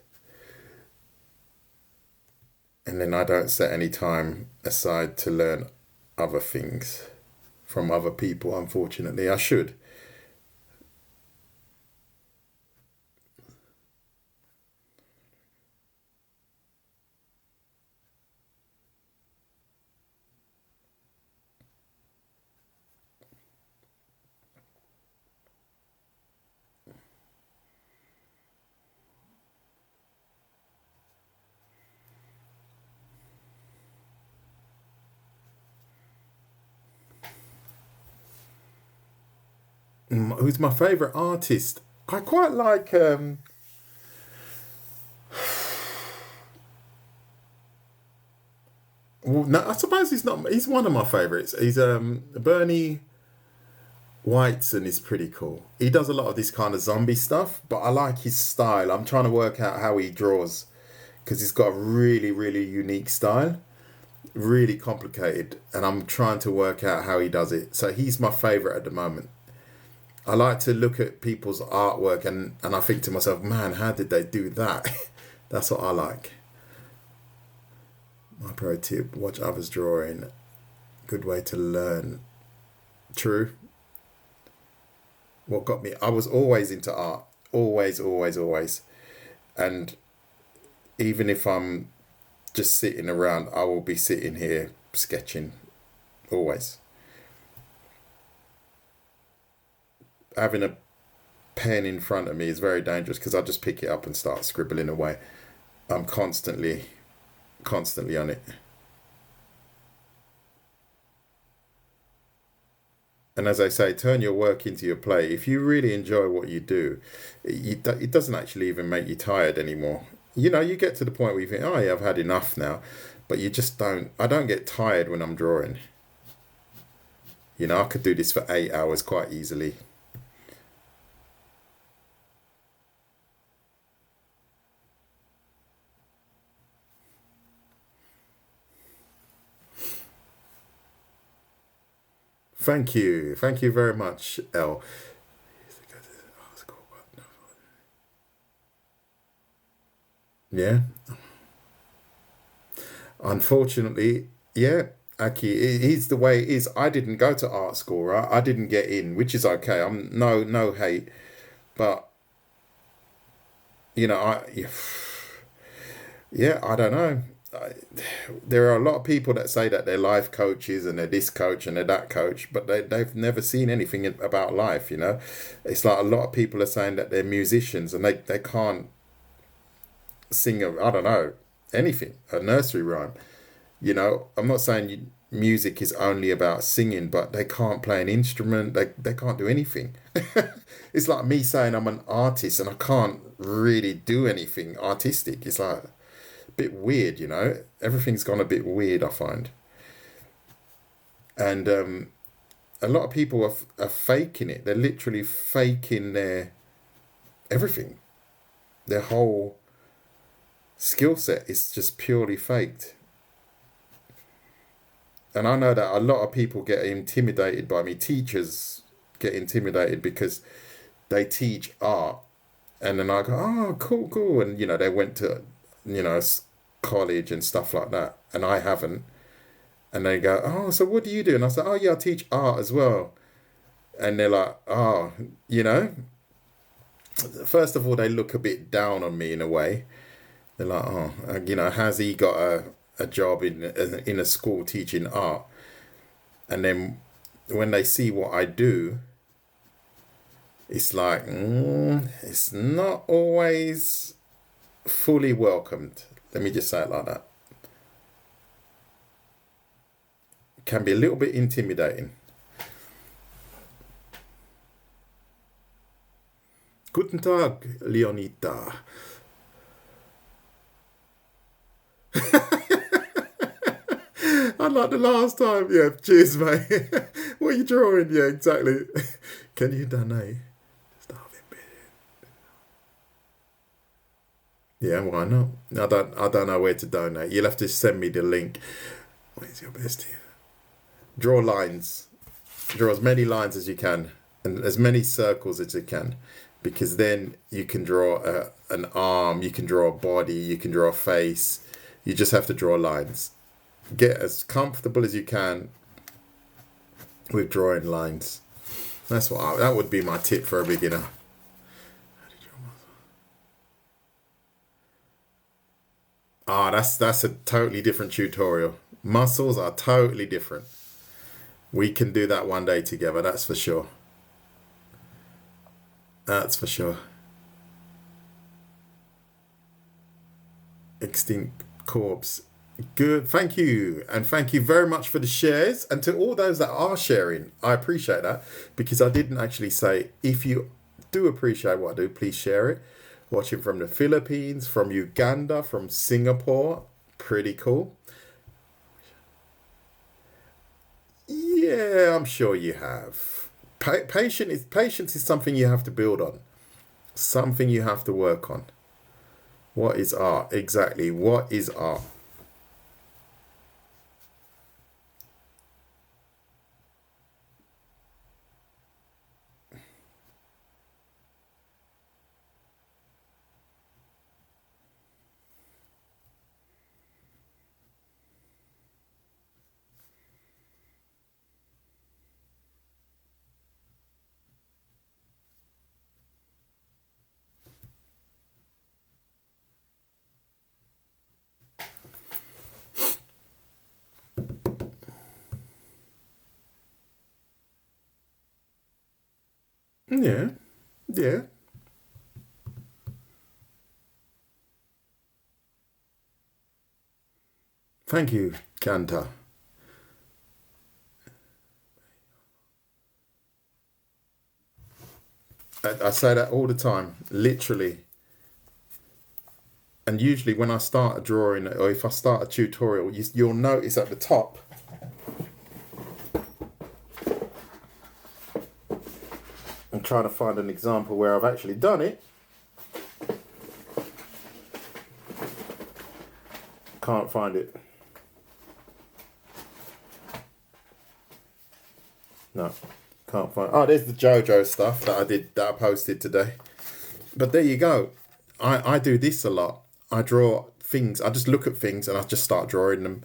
And then I don't set any time aside to learn other things from other people, unfortunately. I should. Who's my favourite artist? I quite like. Well, no, I suppose he's not. He's one of my favourites. He's Bernie Whiteson is pretty cool. He does a lot of this kind of zombie stuff, but I like his style. I'm trying to work out how he draws because he's got a really, really unique style, really complicated, and I'm trying to work out how he does it. So he's my favourite at the moment. I like to look at people's artwork and I think to myself, man, how did they do that? That's what I like. My pro tip, watch others drawing. Good way to learn. True. What got me, I was always into art. Always, always, always. And even if I'm just sitting around, I will be sitting here sketching. Always. Having a pen in front of me is very dangerous because I just pick it up and start scribbling away. I'm constantly on it. And as I say, turn your work into your play. If you really enjoy what you do, it doesn't actually even make you tired anymore. You get to the point where you think, oh yeah, I've had enough now. But you just don't, I don't get tired when I'm drawing. I could do this for 8 hours quite easily. Thank you. Thank you very much, Elle. Yeah. Unfortunately, yeah. Aki, he's the way it is. I didn't go to art school, right? I didn't get in, which is okay. I'm no hate, but I yeah, I don't know. I, there are a lot of people that say that they're life coaches and they're this coach and they're that coach, but they've never seen anything about life, It's like a lot of people are saying that they're musicians and they can't sing, I don't know, anything, a nursery rhyme. I'm not saying music is only about singing, but they can't play an instrument, they can't do anything. It's like me saying I'm an artist and I can't really do anything artistic. It's like bit weird, Everything's gone a bit weird, I find. And a lot of people are faking it. They're literally faking their everything. Their whole skill set is just purely faked. And I know that a lot of people get intimidated by me. Teachers get intimidated because they teach art. And then I go, oh, cool, cool. And, they went to, college and stuff like that. And I haven't. And they go, oh, so what do you do? And I say, oh, yeah, I teach art as well. And they're like, oh, first of all, they look a bit down on me in a way. They're like, oh, has he got a job in a school teaching art? And then when they see what I do, it's like, it's not always fully welcomed. Let me just say it like that. It can be a little bit intimidating. Guten Tag, Leonita. Unlike the last time. Yeah, cheers, mate. What are you drawing? Yeah, exactly. Can you donate? Yeah, why not? I don't know where to donate. You'll have to send me the link. What is your best here? Draw lines. Draw as many lines as you can and as many circles as you can, because then you can draw an arm, you can draw a body, you can draw a face. You just have to draw lines. Get as comfortable as you can with drawing lines. That would be my tip for a beginner. That's a totally different tutorial. Muscles are totally different. We can do that one day together, that's for sure. That's for sure. Extinct corpse. Good, thank you. And thank you very much for the shares. And to all those that are sharing, I appreciate that, because I didn't actually say, if you do appreciate what I do, please share it. Watching from the Philippines, from Uganda, from Singapore. Pretty cool. Yeah, I'm sure you have. Patience is something you have to build on. Something you have to work on. What is art? Exactly. What is art? Yeah. Yeah. Thank you, Kanta. I say that all the time, literally. And usually when I start a drawing, or if I start a tutorial, you'll notice at the top, I'm trying to find an example where I've actually done it. Can't find it. No, can't find. Oh, there's the JoJo stuff that I posted today. But there you go. I do this a lot. I draw things. I just look at things and I just start drawing them.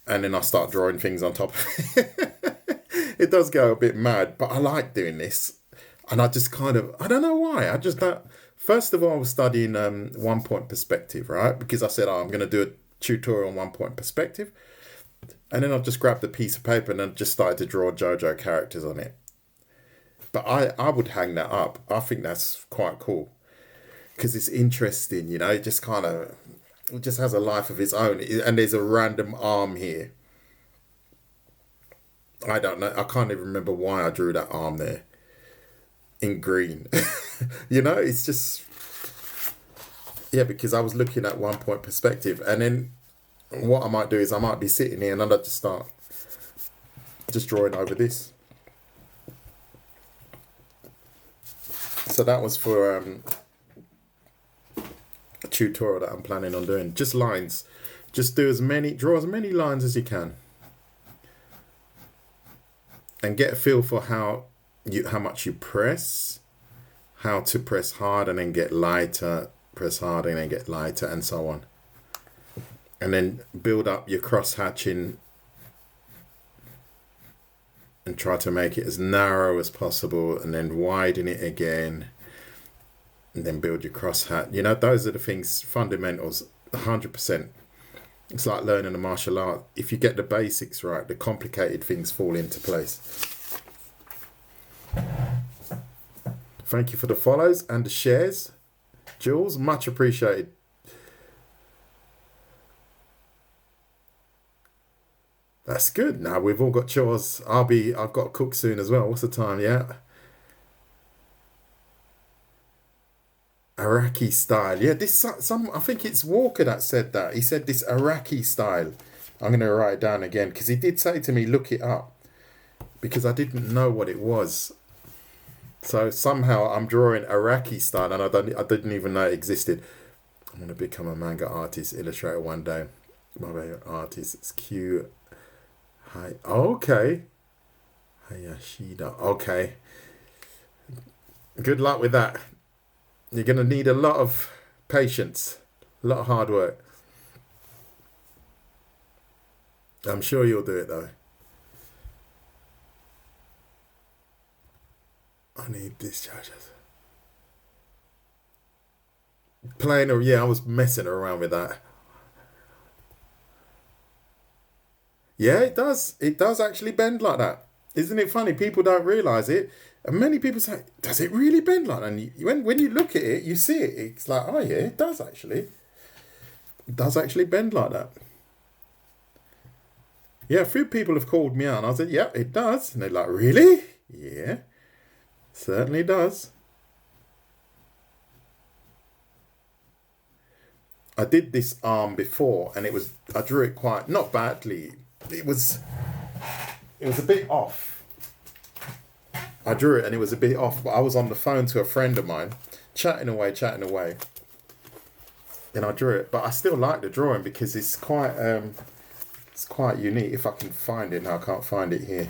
and then I start drawing things on top of it. It does go a bit mad, but I like doing this. And I just kind of, I don't know why. I just don't. First of all, I was studying 1 point perspective, right? Because I said, oh, I'm going to do a tutorial on 1 point perspective. And then I just grabbed a piece of paper and then just started to draw JoJo characters on it. But I would hang that up. I think that's quite cool. Because it's interesting, you know, it just kind of, it just has a life of its own. And there's a random arm here. I don't know. I can't even remember why I drew that arm there in green. You know, it's just, yeah, because I was looking at 1 point perspective. And then what I might do is I might be sitting here and I'd just start just drawing over this. So that was for a tutorial that I'm planning on doing. Just lines. Just draw as many lines as you can. And get a feel for how much you press, how to press hard and then get lighter, press hard and then get lighter, and so on. And then build up your cross hatching and try to make it as narrow as possible, and then widen it again, and then build your cross hat. You know, those are the things, fundamentals, 100%. It's like learning a martial art. If you get the basics right, the complicated things fall into place. Thank you for the follows and the shares, Jules. Much appreciated. That's good. Now we've all got chores. I've got to cook soon as well. What's the time? Yeah. Iraqi style. Yeah, this I think it's Walker that said that. He said this Iraqi style. I'm going to write it down again because he did say to me, look it up, because I didn't know what it was. So somehow I'm drawing Iraqi style and I didn't even know it existed. I'm going to become a manga artist, illustrator one day. My favorite artist is Q. Hi. Okay. Hayashida. Okay. Good luck with that. You're going to need a lot of patience, a lot of hard work. I'm sure you'll do it though. I need these chargers. I was messing around with that. Yeah, it does. It does actually bend like that. Isn't it funny? People don't realise it. And many people say, does it really bend like that? And when you look at it, you see it. It's like, oh yeah, it does actually. It does actually bend like that. Yeah, a few people have called me out and I said, yeah, it does. And they're like, really? Yeah, certainly does. I did this arm before and I drew it quite, not badly. It was a bit off. I drew it and it was a bit off, but I was on the phone to a friend of mine, chatting away. And I drew it, but I still like the drawing because it's quite unique. If I can find it now, I can't find it here.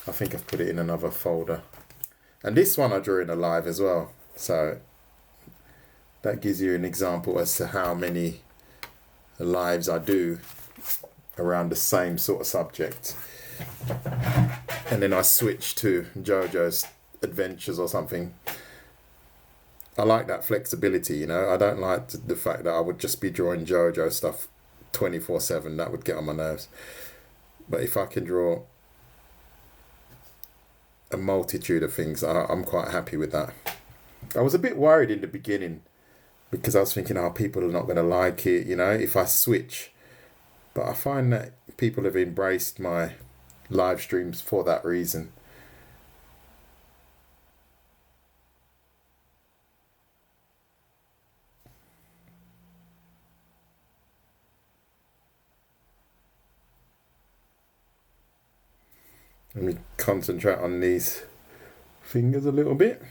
I think I've put it in another folder. And this one I drew in Alive as well. So that gives you an example as to how many lives I do around the same sort of subject. And then I switch to JoJo's Adventures or something. I like that flexibility, you know. I don't like the fact that I would just be drawing JoJo stuff 24/7. That would get on my nerves. But if I can draw a multitude of things, I'm quite happy with that. I was a bit worried in the beginning because I was thinking, people are not going to like it, you know, if I switch. But I find that people have embraced my live streams for that reason. Let me concentrate on these fingers a little bit.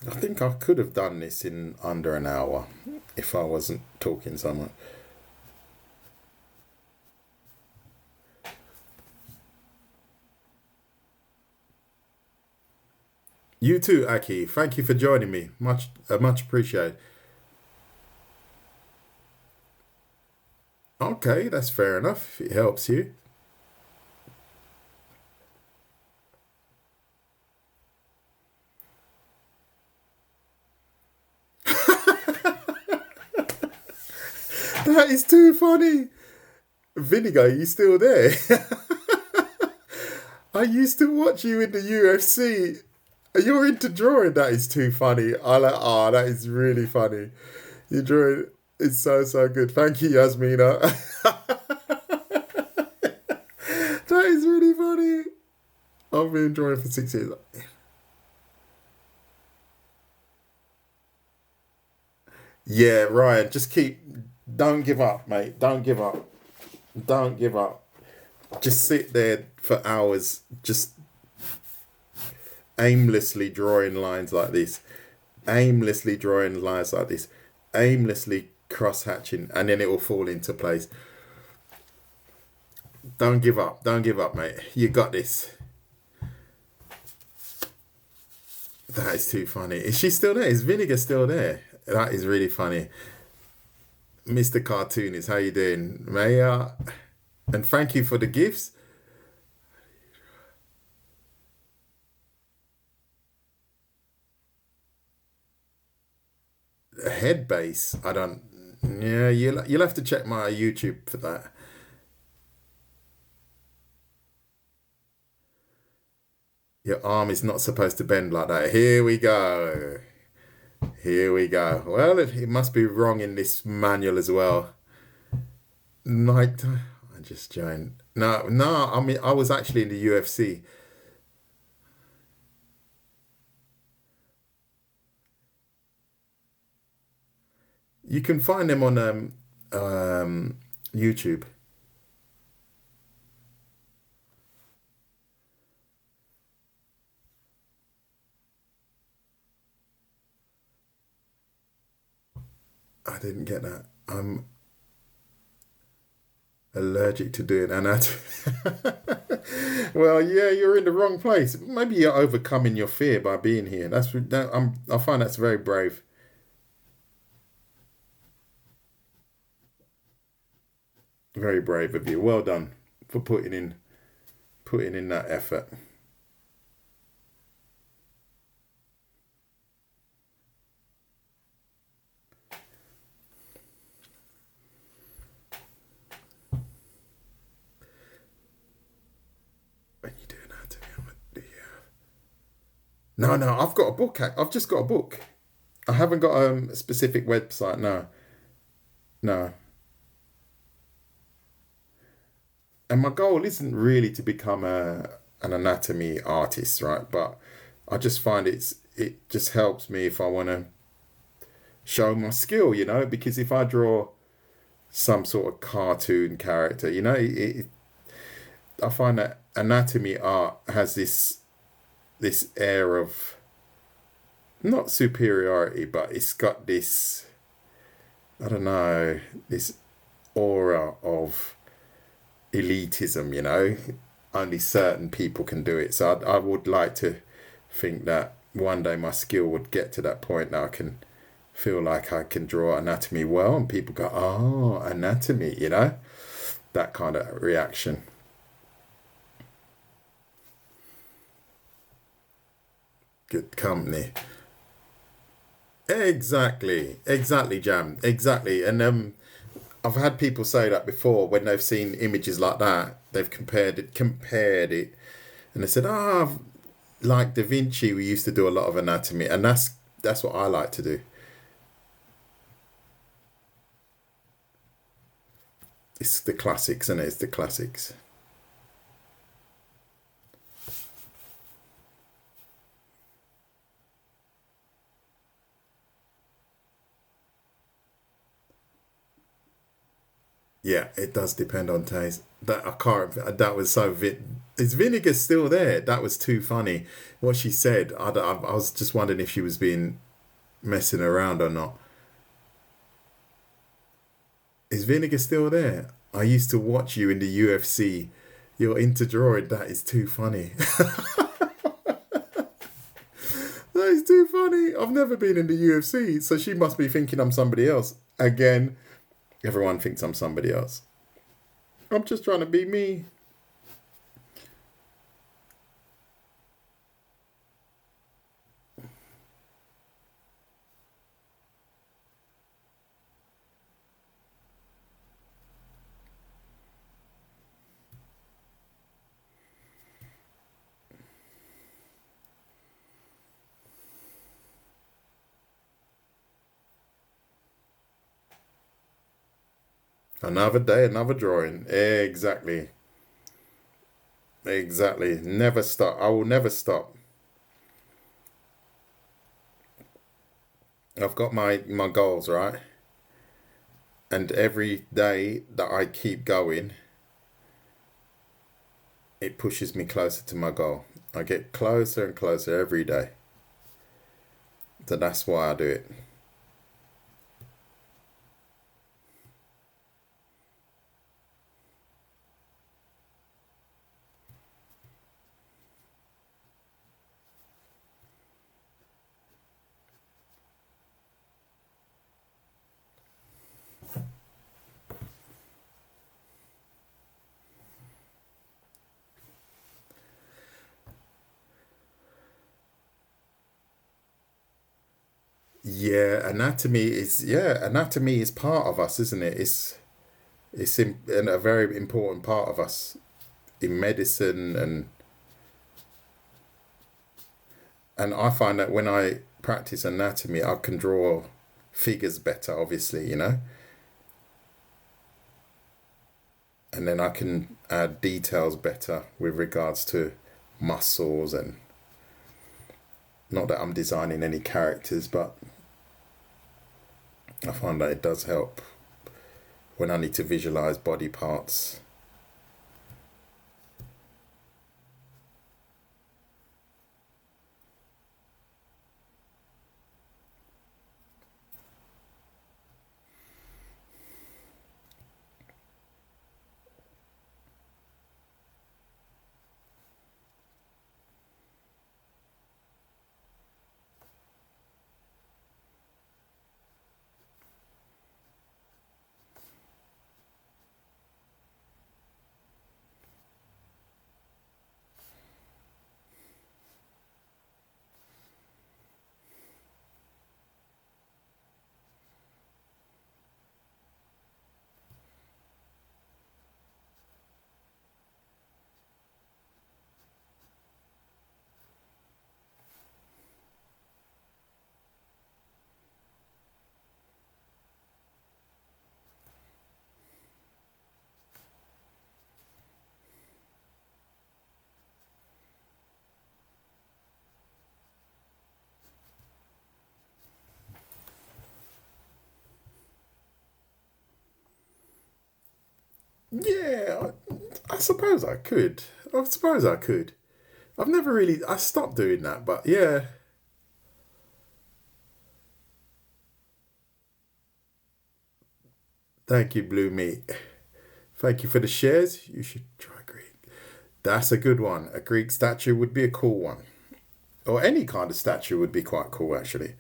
I think I could have done this in under an hour if I wasn't talking so much. You too, Aki. Thank you for joining me. Much appreciated. Okay, that's fair enough. If it helps you. That is too funny. Vinegar, you still there? I used to watch you in the UFC. You're into drawing. That is too funny. I like. Oh, that is really funny. Your drawing is so good. Thank you, Yasmina. That is really funny. I've been drawing for 6 years. Yeah, Ryan, just keep. Don't give up, mate. Don't give up. Don't give up. Just sit there for hours, just aimlessly drawing lines like this, aimlessly drawing lines like this, aimlessly cross hatching, and then it will fall into place. Don't give up. Don't give up, mate. You got this. That is too funny. Is she still there? Is Vinegar still there? That is really funny. Mr. Cartoonist, how you doing? And thank you for the gifts. Head base. I don't. Yeah, you'll have to check my YouTube for that. Your arm is not supposed to bend like that. Here we go. Here we go. Well, it must be wrong in this manual as well. Night. I just joined. No, no. I mean, I was actually in the UFC. You can find them on YouTube. I didn't get that. I'm allergic to doing anatomy. Well, yeah, you're in the wrong place. Maybe you're overcoming your fear by being here. I find that's very brave. Very brave of you. Well done for putting in that effort. When you do anatomy, no, no, I've got a book. I've just got a book. I haven't got a specific website. No, no. And my goal isn't really to become an anatomy artist, right? But I just find it just helps me if I want to show my skill, because if I draw some sort of cartoon character, I find that anatomy art has this air of not superiority, but it's got this, I don't know, this aura of elitism, only certain people can do it. So I would like to think that one day my skill would get to that point that I can feel like I can draw anatomy well and people go, oh, anatomy, that kind of reaction. Good company. Exactly, Jam. Exactly. And I've had people say that before when they've seen images like that. They've compared it, and they said, "Ah, like Da Vinci, we used to do a lot of anatomy, and that's what I like to do. It's the classics, and it's the classics." Yeah, it does depend on taste. That I can't. That was so Is vinegar still there? That was too funny. What she said, I was just wondering if she was being messing around or not. Is vinegar still there? I used to watch you in the UFC. You're into drawing. That is too funny. That is too funny. I've never been in the UFC, so she must be thinking I'm somebody else. Again, everyone thinks I'm somebody else. I'm just trying to be me. Another day, another drawing. Exactly. Exactly. Never stop. I will never stop. I've got my goals, right? And every day that I keep going, it pushes me closer to my goal. I get closer and closer every day. So that's why I do it. Anatomy is part of us, isn't it? And a very important part of us in medicine, and I find that when I practice anatomy, I can draw figures better, obviously, and then I can add details better with regards to muscles, and not that I'm designing any characters, but I find that it does help when I need to visualize body parts. Yeah, I suppose I could. I suppose I could. I've never really. I stopped doing that, but yeah. Thank you, Blue Meat. Thank you for the shares. You should try Greek. That's a good one. A Greek statue would be a cool one. Or any kind of statue would be quite cool, actually.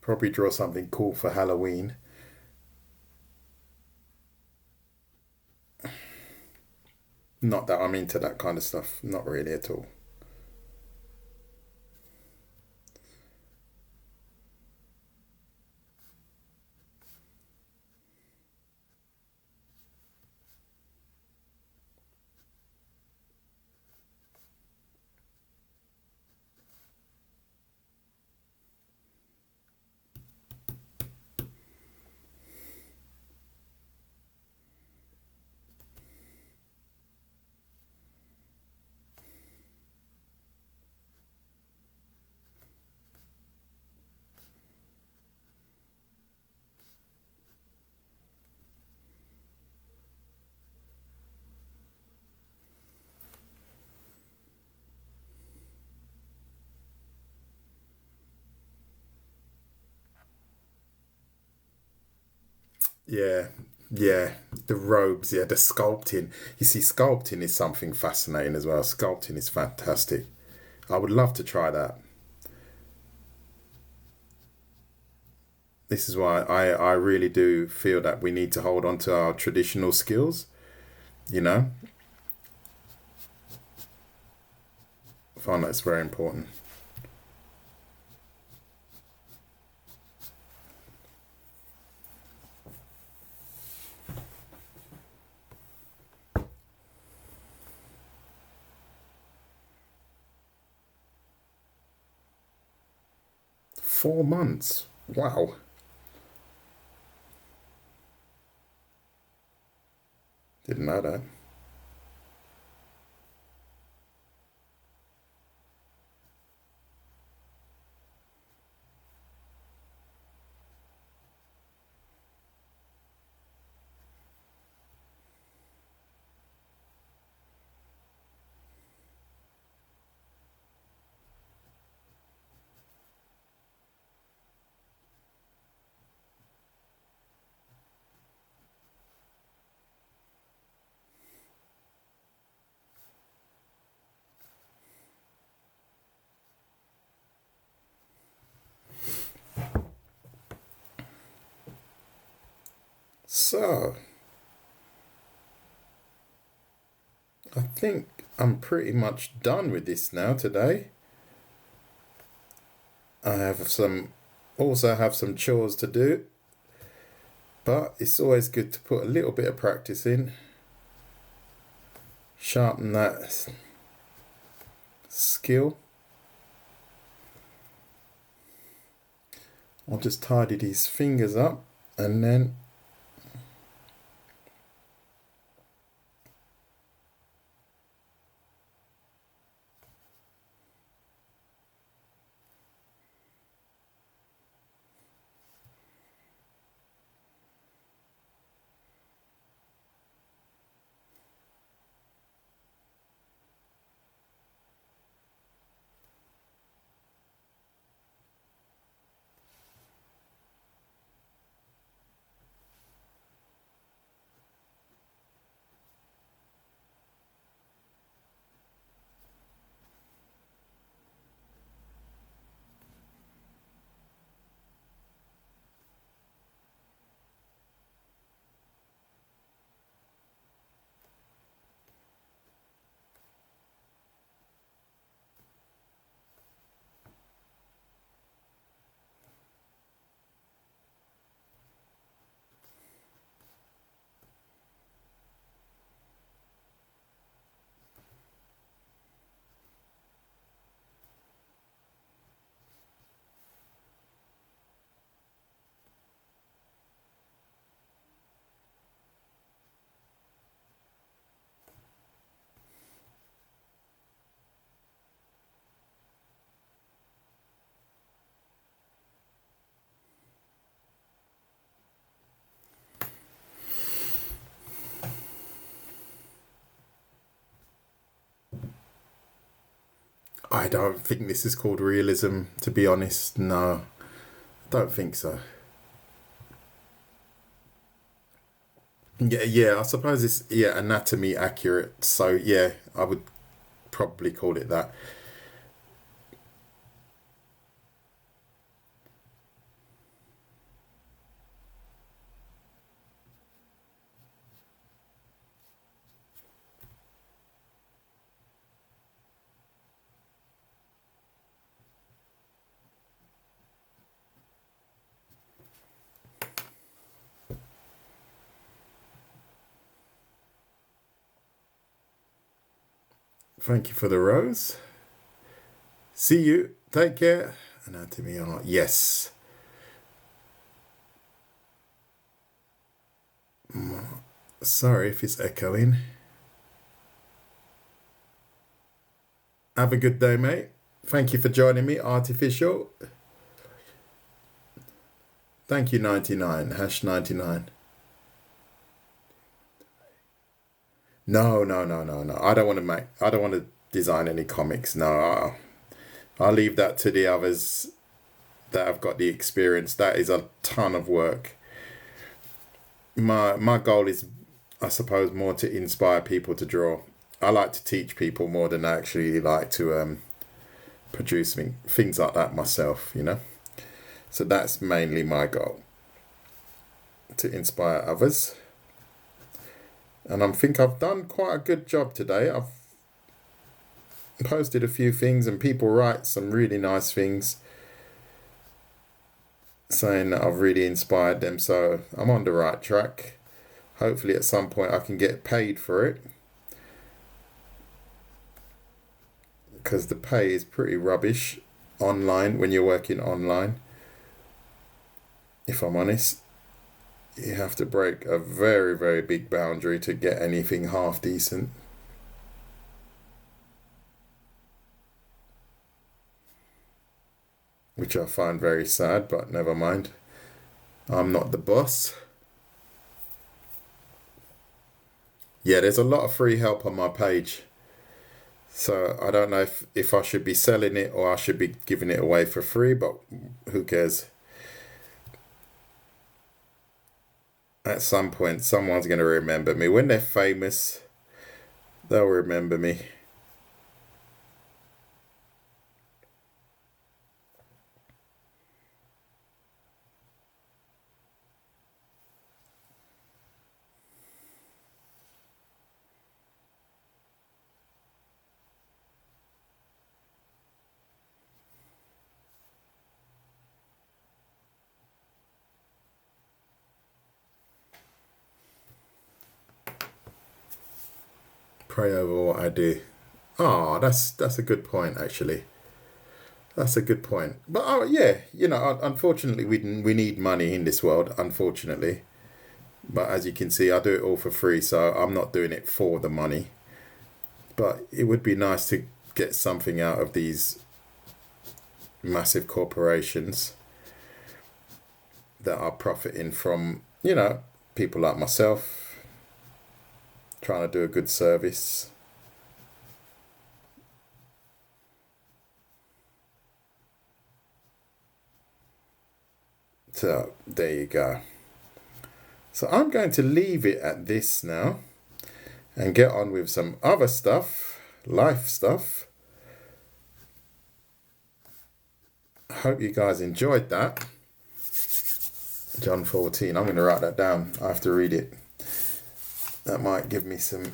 Probably draw something cool for Halloween. Not that I'm into that kind of stuff. Not really at all. Yeah, yeah, the robes, yeah, the sculpting. You see, sculpting is something fascinating as well. Sculpting is fantastic. I would love to try that. This is why I really do feel that we need to hold on to our traditional skills, you know? I find that's very important. 4 months. Wow. Didn't know that. So, I think I'm pretty much done with this now today. I have also have some chores to do, but it's always good to put a little bit of practice in, sharpen that skill. I'll just tidy these fingers up and then I don't think this is called realism, to be honest. No, I don't think so. Yeah, I suppose it's anatomy accurate. So yeah, I would probably call it that. Thank you for the rose. See you. Take care. Anatomy art. Yes. Sorry if it's echoing. Have a good day, mate. Thank you for joining me, Artificial. Thank you, 99. Hash 99. No, no, no, no, no. I don't want to design any comics. No, I'll leave that to the others that have got the experience. That is a ton of work. my goal is, I suppose, more to inspire people to draw. I like to teach people more than I actually like to produce things like that myself, you know. So that's mainly my goal, to inspire others. And I think I've done quite a good job today. I've posted a few things and people write some really nice things saying that I've really inspired them. So I'm on the right track. Hopefully at some point I can get paid for it, because the pay is pretty rubbish online when you're working online. If I'm honest, you have to break a very, very big boundary to get anything half decent. Which I find very sad, but never mind. I'm not the boss. Yeah, there's a lot of free help on my page. So I don't know if I should be selling it or I should be giving it away for free, but who cares? At some point, someone's going to remember me. When they're famous, they'll remember me. Pray over what I do. Oh, that's a good point, actually. That's a good point. But oh yeah, you know, unfortunately, we need money in this world. Unfortunately, but as you can see, I do it all for free, so I'm not doing it for the money. But it would be nice to get something out of these massive corporations that are profiting from, you know, people like myself trying to do a good service. So there you go. So I'm going to leave it at this now and get on with some other stuff, life stuff. I hope you guys enjoyed that. John 14. I'm going to write that down. I have to read it. That might give me some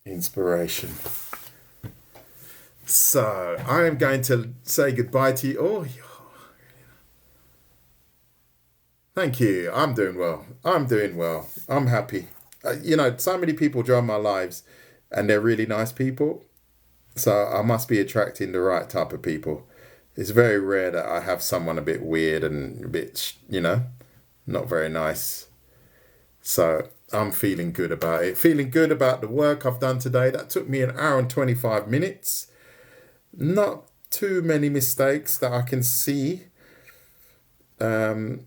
inspiration. So I am going to say goodbye to you all. Thank you. I'm doing well. I'm doing well. I'm happy. You know, so many people join my lives and they're really nice people. So I must be attracting the right type of people. It's very rare that I have someone a bit weird and a bit, you know, not very nice. So I'm feeling good about it. Feeling good about the work I've done today. That took me 1 hour and 25 minutes. Not too many mistakes that I can see. Maybe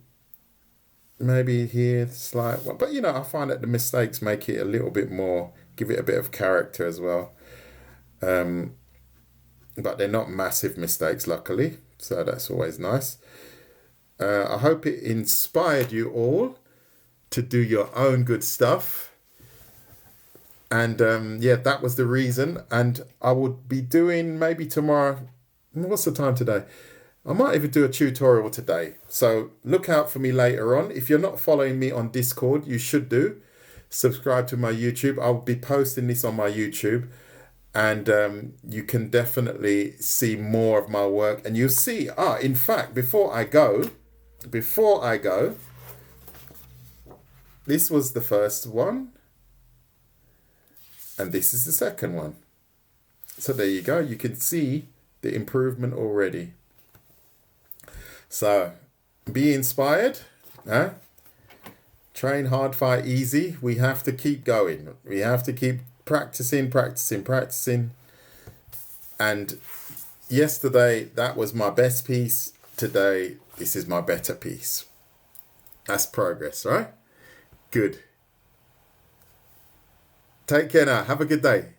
here, slight one. But, you know, I find that the mistakes make it a little bit more, give it a bit of character as well. But they're not massive mistakes, luckily. So that's always nice. I hope it inspired you all to do your own good stuff. And yeah, that was the reason. And I would be doing maybe tomorrow. What's the time today? I might even do a tutorial today. So look out for me later on. If you're not following me on Discord, you should do. Subscribe to my YouTube. I'll be posting this on my YouTube. And you can definitely see more of my work. And you'll see, in fact, before I go, this was the first one. And this is the second one. So there you go. You can see the improvement already. So be inspired. Train hard, fight easy. We have to keep going. We have to keep practicing. And yesterday, that was my best piece. Today, this is my better piece. That's progress, right? Good. Take care now. Have a good day.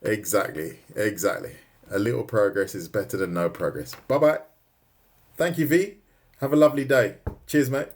Exactly. A little progress is better than no progress. Bye-bye. Thank you, V. Have a lovely day. Cheers, mate.